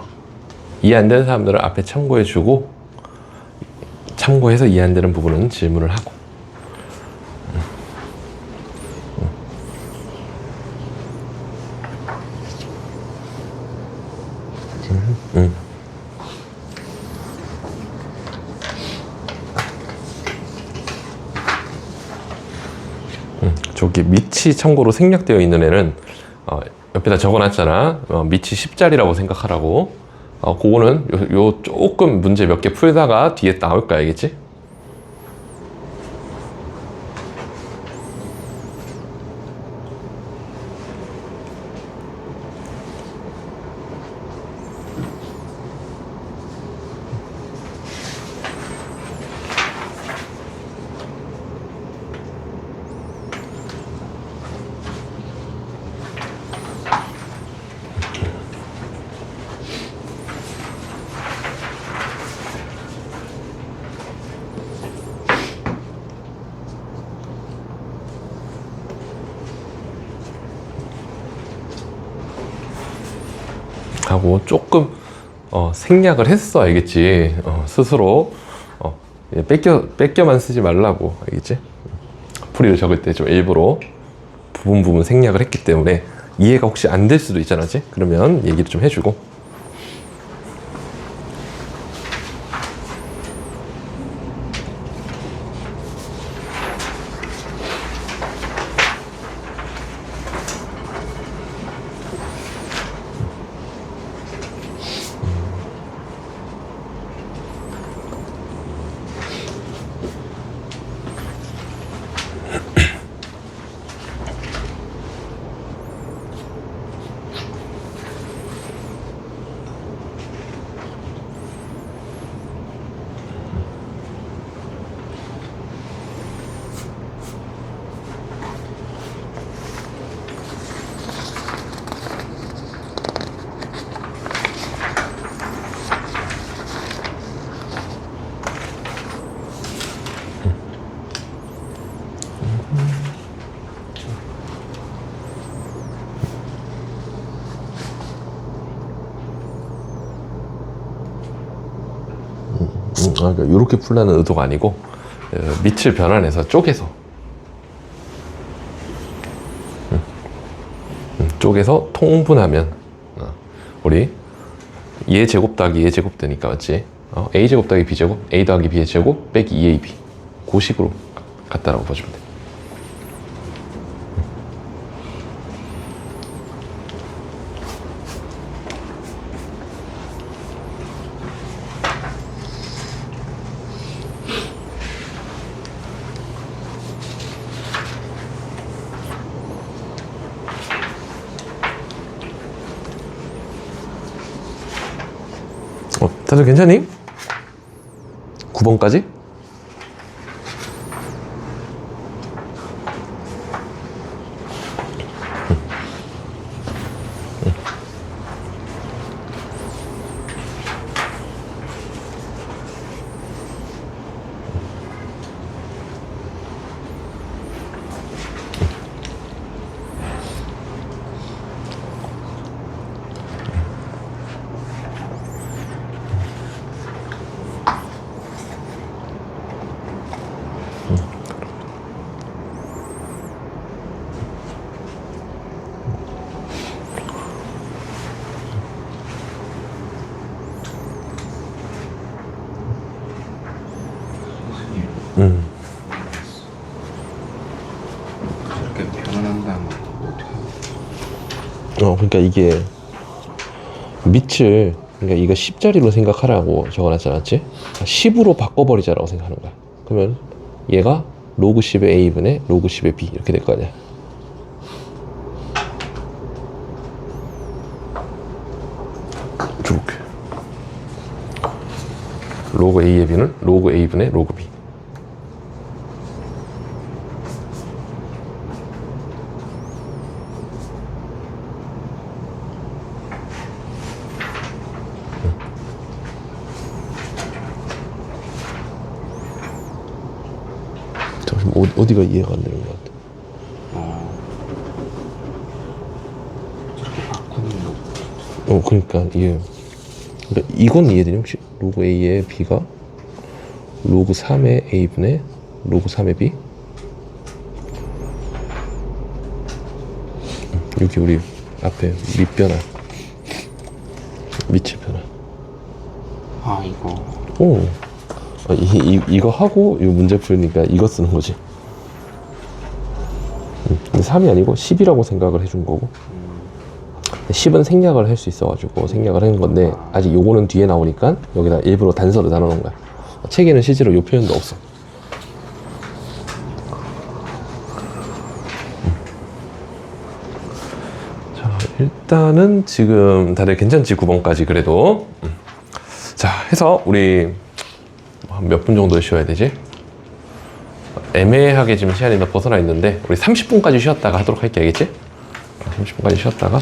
이해 안 되는 사람들은 앞에 참고해주고 참고해서 이해 안 되는 부분은 질문을 하고. 저기 밑이 참고로 생략되어 있는 애는 옆에다 적어놨잖아. 밑이 10자리라고 생각하라고. 그거는 요 조금 문제 몇 개 풀다가 뒤에 나올 거야, 알겠지? 하고 조금 생략을 했어, 알겠지? 스스로 뺏겨만 쓰지 말라고, 알겠지? 풀이를 적을 때 좀 일부러 부분 생략을 했기 때문에 이해가 혹시 안 될 수도 있잖아, 그치? 그러면 얘기를 좀 해주고. 그러니까 이렇게 풀라는 의도가 아니고 밑을 변환해서 쪼개서 쪼개서 통분하면 우리 얘 제곱 더하기 얘 제곱 되니까 맞지? a 제곱 더하기 b 제곱, a 더하기 b의 제곱 빼기 2ab 그 식으로 같다라고 보시면 돼. 다들 괜찮니? 9번까지? 그렇게 변환한다면 어떻게 그러니까 이게 밑을 그러니까 이거 10자리로 생각하라고 적어놨지 않았지? 10으로 바꿔버리자라고 생각하는 거야. 그러면 얘가 로그 10의 a분의 로그 10의 b 이렇게 될 거 아니야. 이렇게 로그 a의 b는 로그 a분의 로그 b. 어디가 이해가 안 되는 것 같아? 저렇게 바꾸는 거 그러니까 이게 그러니까 이건 이해되니 혹시? 로그 A의 B가 로그 3의 A분의 로그 3의 B? 여기 우리 앞에 밑변화 밑의 변화. 아 이거 오. 이거 하고 이거 문제 풀으니까 이거 쓰는 거지. 3이 아니고 10이라고 생각을 해준 거고 10은 생략을 할 수 있어가지고 생략을 하는 건데 아직 요거는 뒤에 나오니까 여기다 일부러 단서를 달아놓은 거야. 책에는 실제로 요 표현도 없어. 자, 일단은 지금 다들 괜찮지? 9번까지 그래도. 자, 해서 우리 몇 분 정도 쉬어야 되지? 애매하게 지금 시간이 더 벗어나 있는데 우리 30분까지 쉬었다가 하도록 할게. 알겠지? 30분까지 쉬었다가